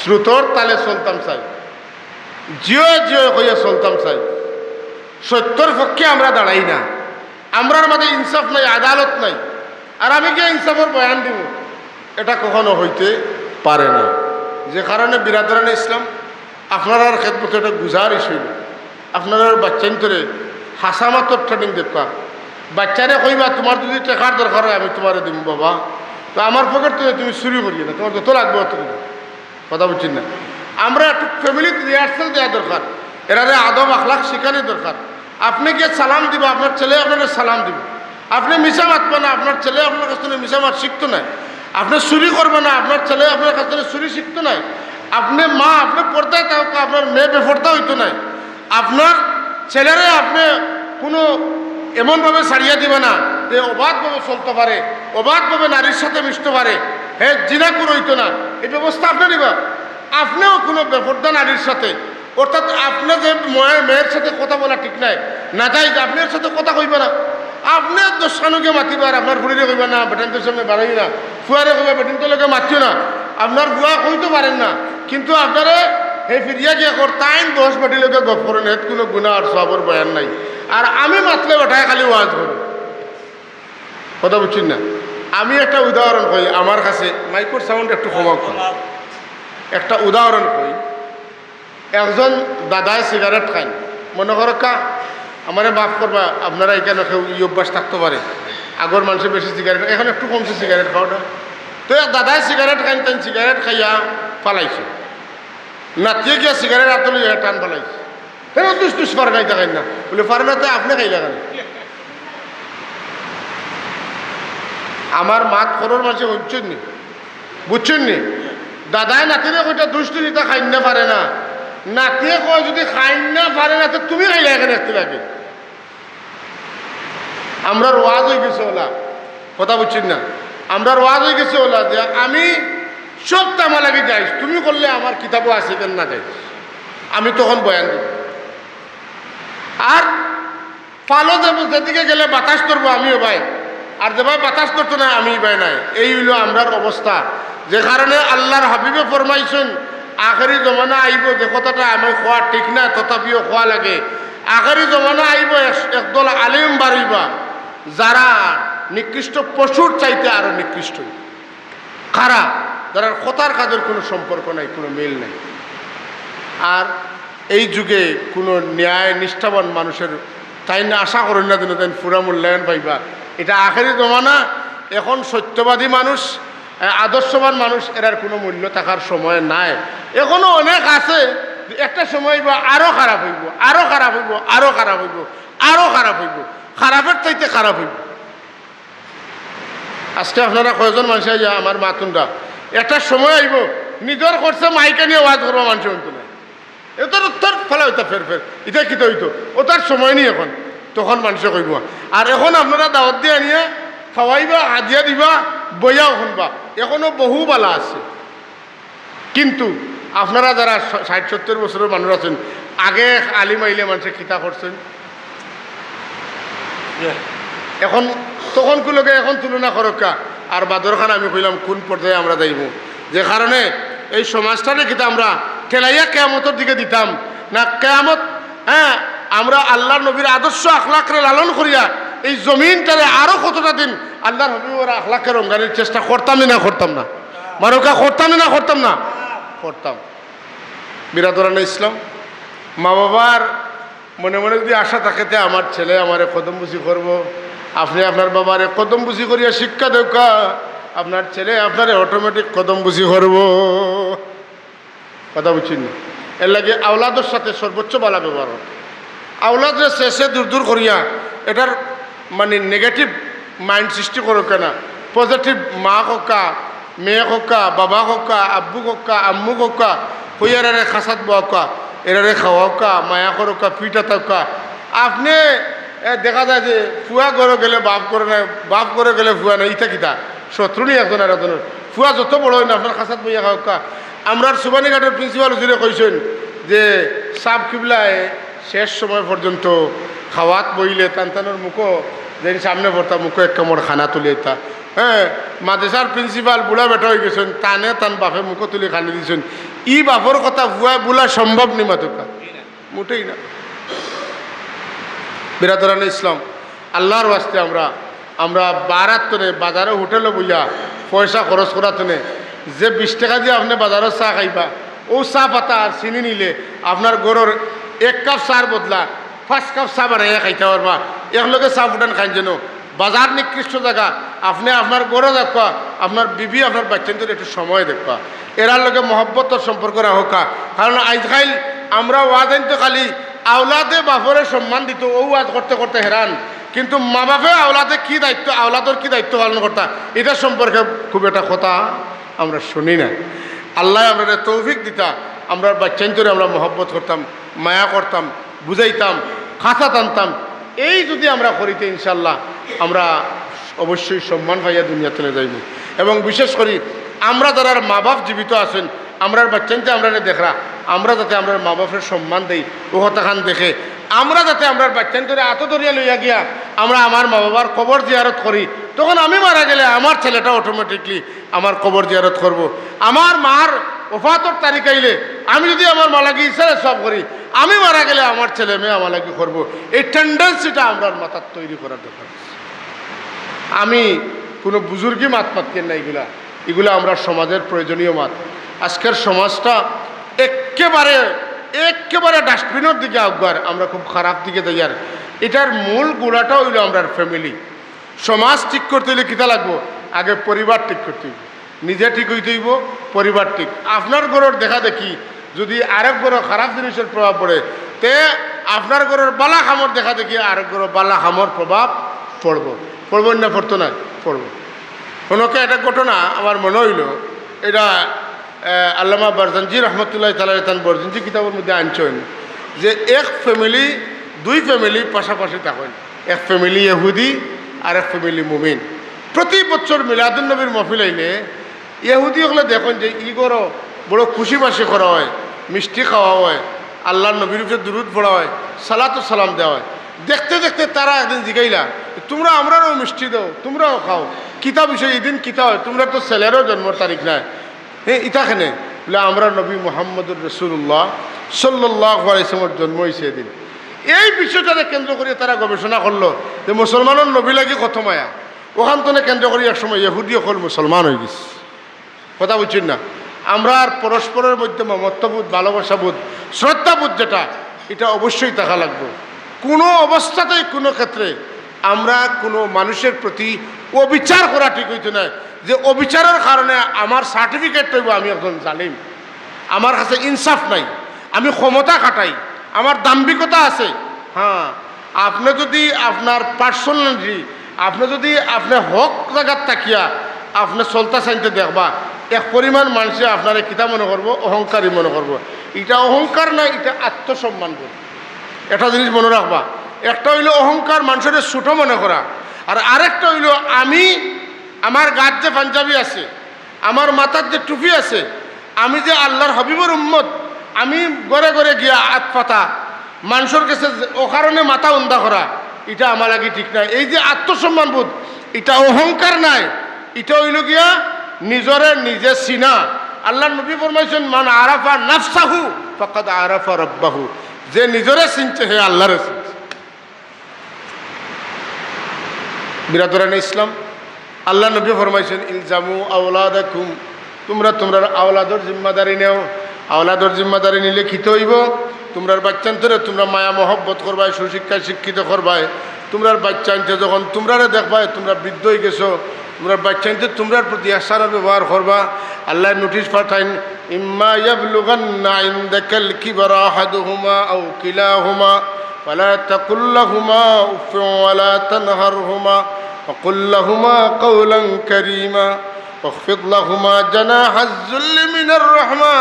শ্রুতর তালে চলতাম চাই, জিও জিও কইয়া চলতাম চাই, সত্যর পক্ষে আমরা দাঁড়াই না, আমরার মাঝে ইনসাফ নাই, আদালত নাই, আর আমি গিয়ে ইনসাফের বয়ান দিব, এটা কখনো হইতে পারে না। যে কারণে বিরাদরানে ইসলাম, আপনার ক্ষেত্রে এটা গুজারিশ হইল, আপনার বাচ্চান্তরে হাসামাতর ট্রেনিং দেখা, বাচ্চারে কইবা তোমার যদি টাকার দরকার হয় আমি তোমার দিব বাবা, তো আমার পকেট থেকে তুমি চুরি করিয়ে না, তোমার যত লাগবে অত দিব। কথা বুঝছেন না? আমরা একটু ফ্যামিলিতে রিহার্সাল দেওয়া দরকার, এরারে আদব আখলাক শেখানোর দরকার। আপনি গিয়ে সালাম দিব, আপনার ছেলে আপনার সালাম দিব, আপনি মিশা মাতবে না, আপনার ছেলে আপনার কাছ থেকে মিশা মাত শিখতো না, আপনি চুরি করবে না, আপনার ছেলে আপনার কাছ থেকে চুরি শিখতো না, আপনি মা আপনি পর্দায় থাকো, আপনার মেয়ে বেপর্দা হইতো না, আপনার ছেলেরে আপনি কোনো এমনভাবে ছাড়িয়ে দিবে না যে অবাধভাবে চলতে পারে, অবাধভাবে নারীর সাথে মিশতে পারে, হ্যাঁ জিনাকুর হইতো না, এই ব্যবস্থা আপনি নিবা। আপনিও কোনো বেপর্দা নারীর সাথে, অর্থাৎ আপনি যে মেয়ের সাথে কথা বলা ঠিক নাই, না যাই আপনার সাথে কথা কইবে না, আপনি দোষানুকে মাতিবার, আপনার ফুড়িরে কইবা না, বেটান তোর সামনে বাড়াই না, ফুয়ারে কইবা বেটিন তো লোকে মাতিও না, আপনার ফুয়া কইতে পারেন না, কিন্তু আপনারা সেই ফিরিয়া গিয়ে করতাইন 10 বেটি লোকে গপ করেন, এত কোনো গুণা আর সবর বয়ান নাই, আর আমি মাতলে বেটায় খালি ওয়াজ করব। কথা বুঝছেন না? আমি একটা উদাহরণ কই, আমার কাছে মাইক্রোর সাউন্ড একটু কমাও, একটা উদাহরণ কই। একজন দাদায় সিগারেট খান, মনে করো কা আমার মাফ করবা, আপনারা এখানে কেউ ই অভ্যাস থাকতে পারে, আগর মানুষের বেশি সিগারেট, এখন একটু কমছে সিগারেট খাওয়াটা, তো দাদায় সিগারেট খান, তাই সিগারেট খাইয়া ফালাইছে, নাতিয়ে গিয়া সিগারেট হাতলে টান ফালাইছে, কেন দুষ দুষ পারে খাইতে খাই না বলে পারে না, তো আপনি খাইলা কেন? আমার মাত খরর মাসে হচ্ছেন নি, বুঝছেন নি? দাদায় নাতিরে কইটা দুষ্টু নিতে খাই না পারে না, নাতিয়ে কয় যদি খাই না পারে না তো তুমি খাইলা এখানে একটু লাগে। আমরা ওয়াজ হয়ে গেছে ওলা, কথা বুঝছেন না? আমরা ওয়াজ হয়ে গেছে ওলা যে আমি সব তামা লাগে যাই, তুমি করলে আমার কিতাবও আছে কেন না যাই, আমি তখন বয়ান দেব। আর ফালো যাবো, যেদিকে গেলে বাতাস ধরবো আমিও ভাই, আর যে ভাই বাতাস ধরতো না আমি ভাই নাই। এই হইল আমরার অবস্থা, যে কারণে আল্লাহর হাবিবে ফরমাইছেন আখেরি জমানা আইব, যে কথাটা আমি খোয়া ঠিক না তথাপিও খোয়া লাগে। আখেরি জমানা আইব, একদল আলিম বাড়িবা যারা নিকৃষ্ট পশুর চাইতে আরো নিকৃষ্ট, কারা যারা কথার কাজের কোনো সম্পর্ক নাই, কোনো মিল নাই। আর এই যুগে কোনো ন্যায় নিষ্ঠাবান মানুষের তাই না আশা করেন না যেন তাই পুরা মূল্যায়ন পাইবা, এটা আখেরি জমানা। এখন সত্যবাদী মানুষ, আদর্শবান মানুষ, এরার কোনো মূল্য থাকার সময় নাই। এখনো অনেক আছে একটা সময় হইব আরো খারাপ হইব, আরো খারাপ হইব, আরো খারাপ হইব, আরো খারাপ হইব, খারাপের চাইতে খারাপ হইব। আজকে আপনারা কয়জন মানুষ আমার মাতুনটা একটা সময় আইব নিজের করছে মাইকে নিয়ে ওয়াজ করবো, মানুষ হইতো না, এটার উত্তর ফেলা হইতো ফের ফের এটা কিতে হইতো, ও তার সময় নেই এখন, তখন মানুষে কইব। আর এখন আপনারা দাওয়াত দিয়ে আনিয়ে খাওয়াইবা, হাজিয়া দিবা, বইয়াও শুনবা, এখনো বহু বালা আছে। কিন্তু আপনারা যারা 60-70 বছরের মানুষ আছেন, আগে আলিম আইলে মানুষের খিতা করছেন, এখন তখন কুলোকে এখন তুলনা করকা। আর বাদরখান আমি কইলাম কোন পর্যায়ে আমরা যাইব, যে কারণে এই সমাজটাকে কিন্তু আমরা ঠেলাইয়া কেয়ামতের দিকে দিতাম না। কেয়ামত, হ্যাঁ, আমরা আল্লাহর নবীর আদর্শ আখলাকরে লালন করিয়া এই জমিনটারে আরো কতটা দিন আল্লাহর নবীর আখলাকের রঙ্গানির চেষ্টা করতামই না, করতাম না, মারুকা করতামই না, করতাম না, করতাম। বিরাদরানে ইসলাম, মা বাবার মনে মনে যদি আশা থাকেতে আমার ছেলে আমারে কদমবুজি করব, আপনি আপনার বাবারে কদমবুজি করিয়া শিক্ষা দেওকা, আপনার ছেলে আপনারে অটোমেটিক কদমবুজি করব। কথা বুঝছেন? এর লাগে আওলাদের সাথে সর্বোচ্চ বালা ব্যবহার হয়। আওলাদরে শেষে দূর দূর করিয়া এটার মানে নেগেটিভ মাইন্ড সৃষ্টি করো কেনা, পজিটিভ মা কক্কা, মেয়ে কক্কা, বাবা কক্কা, আব্বু কক্কা, আম্মু কক্কা, হইয়ারে খাসাত বাওকা, এরারে খাওয়াওকা, মায়া করোকা, পিঠা থাকা। আপনি দেখা যায় যে ফুয়া করে গেলে বাপ করে না, বাপ করে গেলে ফুয়া না, ইটা কিতা শত্রু নেই একজন আর একজনের। ফুয়া যত বড় হয় না আপনার খাসাত বইয়া খাওয়াকা। আমরা সুবানীঘাটের প্রিন্সিপাল হুজুরে কইছেন যে সাব কিবলায় শেষ সময় পর্যন্ত খাওয়াত বইলে টানটানোর মুখও যেন সামনে পড়তা, মুখে এক কামড় খানা তুলে তা। হ্যাঁ, মাদ্রাসার প্রিন্সিপাল বুড়া বেটা হয়ে গেছেন, টানে টান বাপে মুখে তুলে খানি দিয়েছেন। ই বাপর কথা ভুয়া বুলা সম্ভব নি মাতুকা, মোটেই না। বিরাদরানে ইসলাম, আল্লাহর ওয়াস্তে আমরা বারাত তনে বাজারে হোটেলে বইয়া পয়সা খরচ করা তনে যে 20 টাকা দিয়ে আপনি বাজারের চা খাইবা, ও চা পাতা আর চিনি নিলে আপনার গরুর 1 কাপ চার বদলা 5 কাপ চা বানাইয়া খাইতে পারবা। একলগে চা ফুটান খাই যেন বাজার নিকৃষ্ট জায়গা। আপনি আপনার গরু দেখা, আপনার বিবি, আপনার বাচ্চাদের একটু সময় দেখা, এরার লগে মহব্বতর সম্পর্ক রাখা। কারণ আজকাল আমরা ওয়াজ আনতে খালি আওলাদে বাপরে সম্মান দিত, ও ওয়াজ করতে করতে হেরান। কিন্তু মা বাপে আওলাদে কি দায়িত্ব, আওলাদর কি দায়িত্ব পালন করতা, এটার সম্পর্কে খুব একটা কথা আমরা শুনি না। আল্লাহ আমরা তৌফিক দিতা, আমরা বাচ্চান্তরে আমরা মহব্বত করতাম, মায়া করতাম, বুঝাইতাম, খাতা টানতাম। এই যদি আমরা করিতে ইনশাল্লাহ আমরা অবশ্যই সম্মান পাইয়া দুনিয়া চলে যাইব। এবং বিশেষ করে আমরা যারা মা বাপ জীবিত আছেন, আমরার বাচ্চানতে আমরা দেখরা, আমরা যাতে আমরা মা বাপের সম্মান দেই, ও হতাখান দেখে আমরা যাতে আমরা বাচ্চান্তরে আত দরিয়া লইয়া গিয়া আমরা আমার মা বাবার কবর জিয়ারত করি, তখন আমি মারা গেলে আমার ছেলেটা অটোমেটিকলি আমার কবর জিয়ারত করব। আমার মার ওফাতর তারিখ আইলে আমি যদি আমার মালাকি ইচ্ছারে সব করি, আমি মারা গেলে আমার ছেলে মেয়ে আমার লাগি করবো। এই টেন্ডেন্সিটা আমরা মাথার তৈরি করার দরকার। আমি কোনো বুজুর্গি মাত পাচ্ছেন না, এগুলা আমরা সমাজের প্রয়োজনীয় মাত। আজকের সমাজটা একেবারে ডাস্টবিনের দিকে আগার, আমরা খুব খারাপ দিকে যাই। আর এটার মূল গোড়াটা হইল আমরা ফ্যামিলি। সমাজ ঠিক করতে হইলে কিতা লাগবো, আগে পরিবার ঠিক করতে হইব, নিজে ঠিক হইতে হইব, পরিবার ঠিক। আপনার ঘরের দেখা দেখি যদি আরেক ঘরে খারাপ জিনিসের প্রভাব পড়ে, তে আপনার ঘরের বালা খামর দেখা দেখি আরেক ঘরের বালা খামর প্রভাব পড়ব না, পড়তো না, পড়ব। কোনোকে একটা ঘটনা আমার মনে হইল, এটা আল্লামা বারজানজি রহমতুল্লাহ তাআলা তান বারজানজি কিতাবের মধ্যে আনছেন যে এক ফ্যামিলি, 2 ফ্যামিলি পাশাপাশি থাকেন, এক ফ্যামিলি ইহুদি আর এক ফ্যামিলি মুমিন। প্রতি বছর মিলাদুন নবীর মহফিল আইলে ইহুদি হলে দেখেন যে ইগরও বড় খুশিবাসি করা হয়, মিষ্টি খাওয়া হয়, আল্লাহর নবীর উপরে দুরুদ পড়া হয়, সালাতু সালাম দেওয়া হয়। দেখতে দেখতে তারা একদিন জিগাইলা, তোমরা আমরাও মিষ্টি দাও, তোমরাও খাও, কিতা বিষয় এদিন কিতা হয়, তোমরা তো ছেলেরও জন্মের তারিখ নাই, হ্যাঁ ইতাখানে বলে আমরা নবী মুহাম্মদুর রাসূলুল্লাহ সাল্লাল্লাহু আলাইহি ওয়াসাল্লামের জন্ম হয়েছে এদিন। এই বিষয়টাকে কেন্দ্র করে তারা গবেষণা করলো যে মুসলমানের নবী লাগি কত মায়া। ওখান থেকে কেন্দ্র করে একসময় ইহুদি হল মুসলমান হয়ে গেছে। কথা বুঝছেন না? আমরা আর পরস্পরের মধ্যে মমত্ববোধ, ভালোবাসাবোধ, শ্রদ্ধাবোধ যেটা, এটা অবশ্যই থাকা লাগবে। কোনো অবস্থাতেই কোনো ক্ষেত্রে আমরা কোনো মানুষের প্রতি অবিচার করা ঠিক হইতে না, যে অবিচারের কারণে আমার সার্টিফিকেট পাইব আমি একজন জালিম, আমার কাছে ইনসাফ নাই, আমি ক্ষমতা খাটাই, আমার দাম্ভিকতা আছে। হ্যাঁ, আপনি যদি আপনার পার্সোনালিটি, আপনি যদি আপনার হক জায়গার তাকিয়া আপনি চলতা চাইতে দেখবা, এক পরিমাণ মানুষে আপনারা কিতা মনে করবো, অহংকারী মনে করবো। এটা অহংকার না, এটা আত্মসম্মান বোধ। একটা জিনিস মনে রাখবা, একটা হইল অহংকার মানুষের ছোট মনে করা, আর আরেকটা হইল আমি আমার গাত যে পাঞ্জাবি আছে, আমার মাথার যে টুপি আছে, আমি যে আল্লাহর হাবিবুর উম্মত, আমি ঘরে ঘরে গিয়া হাত পাতা মানুষের কাছে ও কারণে মাথা উন্দা করা, এটা আমার লাগে ঠিক নাই। এই যে আত্মসম্মান বোধ, এটা অহংকার নাই, এটা হইল গিয়া নিজরে নিজে চিনা। আল্লাহ নবী ফরমাইছেন, মান আরাফা নাফসাহু ফাকাদ আরাফা রাব্বাহু, যে নিজরে চিনছে হে আল্লাহরে চিনছে। বিরাদরানে ইসলাম, আল্লাহ নবী ফরমাইছেন, ইলজামু আওলাদাকুম, তোমরা তোমরার আওলাদর জিম্মাদারি নেও। আওলাদর জিম্মাদারি নিলে খিত হইব, তোমরার বাচ্চান্তরে তোমরা মায়া মহব্বত করবাই, সুশিক্ষায় শিক্ষিত করবাই। তোমরার বাচ্চান্তে যখন তোমরারে দেখবাই তোমরা বৃদ্ধ হয়ে গেছো, তোমরার বাচ্চান্তে তোমরার প্রতি আসার ব্যবহার করবা। আল্লাহ নোটিশ পাঠাইন, ইম্মা ইয়াবলুগান্না ইনদাকাল কিবারা আহাদুহুমা আও কিলাহুমা ফালা তাকুল লাহুমা উফফিন ওয়ালা তানহারহুমা وقل لهما قولا كريما واخفض لهما جناح الذل من الرحمة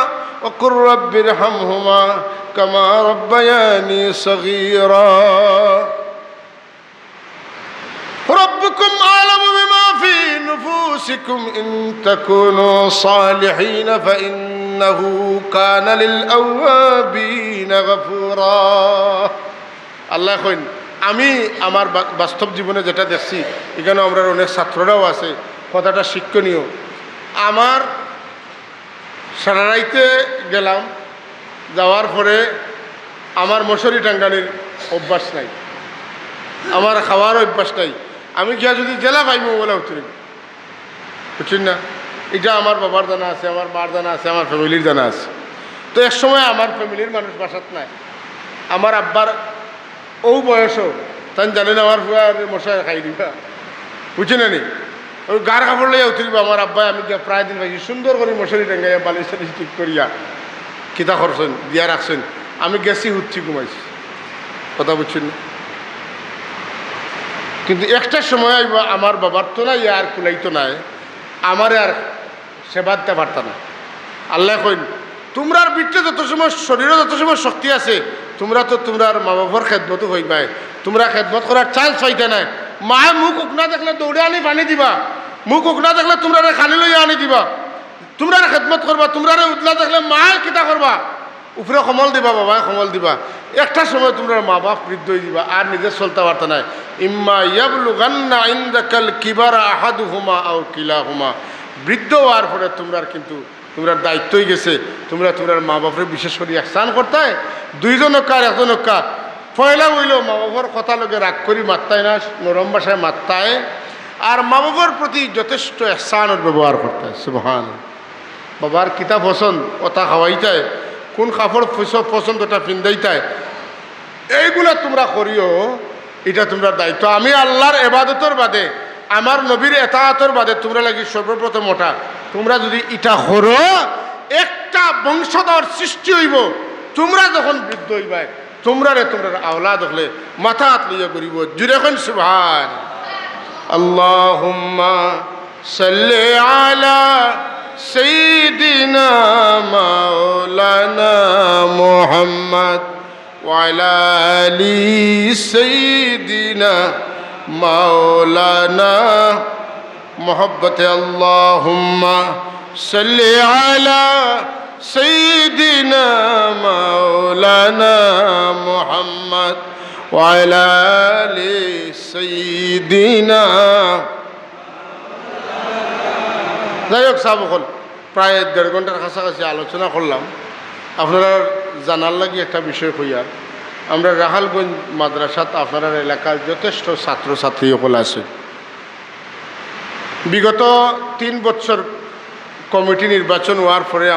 وقل رب ارحمهما كما ربياني صغيرا ربكم أعلم بما في نفوسكم إن تكونوا صالحين فإنه كان للأوابين غفورا الله يخوين আমি আমার বাস্তব জীবনে যেটা দেখছি, এখানে আমরা অনেক ছাত্ররাও আছে, কথাটা শিক্ষণীয়। আমার সারা রাইতে গেলাম, যাওয়ার পরে আমার মশারি টাঙ্গানির অভ্যাস নাই, আমার খাওয়ার অভ্যাস নাই। আমি গিয়া যদি জেলা পাইব বলে উঠি, বুঝছেন না? এটা আমার বাবার জানা আছে, আমার মার জানা আছে, আমার ফ্যামিলির জানা আছে। তো এক সময় আমার ফ্যামিলির মানুষ বাসাত নাই, আমার আব্বার ও বয়সও তাই জানেন, আমার ফুয়ার মশাই খাই দিবা, বুঝছে না নি? ওই গার কাপড় লইয়া উঠিব আমার আব্বাই। আমি প্রায় দিন পাইছি সুন্দর করে মশারি টাঙ্গাইয়া বালিশ টালিশ ঠিক করিয়া কিতা করছেন, দিয়া রাখছেন। আমি গেছি, উঠছি, ঘুমাইছি, কথা বুঝছেন না? কিন্তু একটার সময় আইব আমার বাবার তো নাই, আর কুলাইতো নাই, আমারে আর সেবা দিতে পারতা না। আল্লাহ কইন, তোমরার বিটে যত সময় শরীরে যত সময় শক্তি আছে, তোমরা তো তোমরার মা বাবার খেদমতো হইবাই, তোমরা খেদমত করার চান্স পাইতে নাই। মায়ে মুখ উকনা দেখলে দৌড়ে আনি পানি দিবা, মুখ উকনা দেখলে তোমরা খালি লইয়া আনি দিবা, তোমরা খেদমত করবা। তোমরা উতলা দেখলে মায়ে কিতা করবা, উপরে কমল দিবা, বাবায় কমল দিবা। একটা সময় তোমরা মা বাপ বৃদ্ধ হয়ে দিবা, আর নিজে চলতে পারত নাই। ইম্মা ইয়াবলুগান্না ইনদাকাল কিবারা আহাদুহুমা আও কিলাহুমা, বৃদ্ধ হওয়ার পরে তোমরা কিন্তু তোমরা দায়িত্ব হয়ে গেছে, তোমরা তোমরার মা বাপরে বিশেষ করে ihsan করতে, দুইজন কার একজন কার পয়লা হইল মা বাবার কথা লোকে রাগ করি মাত্তায় না, নরম ভাষায় মাত্তায়, আর মা বাবার প্রতি যথেষ্ট ihsanর ব্যবহার করতে। সুবহান, বাবার কিতা পছন্দ ওটা খাওয়াইতায়, কোন কাপড় পছন্দ ওটা পিন্দাইতায়, এইগুলা তোমরা করিও, এটা তোমরা দায়িত্ব। আমি আল্লাহর ইবাদতের বাদে, আমার নবীর এতাআতের বাদে তোমরা লাগি সর্বপ্রথম ওটা। তোমরা যদি ইটা করো, একটা বংশধর সৃষ্টি হইব। তোমরা যখন বৃদ্ধ হইবাই, তোমরারে তোমরা আওলাদ হলে মাথা হাত লইয়া করিব। জুড়ে এখন সুবহান। আল্লাহুম্মা সাল্লি আলা সাইয়্যিদিনা মাওলানা মুহাম্মদ ওয়া আলা আলি সাইয়্যিদিনা মাওলানা মোহব্বতে। আল্লাহুম্মা সাল্লি আলা সাইয়্যিদিনা মাওলানা মুহাম্মদ ওয়া আলা আলি সাইয়্যিদিনা। যাই হোক সাবকল, প্রায় 1.5 ঘন্টার কাছাকাছি আলোচনা করলাম। আপনারা জানার লাগি একটা বিষয় কইয়ার, আমরা রাহালগঞ্জ মাদ্রাসাত আপনার এলাকার যথেষ্ট ছাত্রছাত্রী সকল আছে। বিগত 3 বছর কমিটি নির্বাচন হওয়ার পরে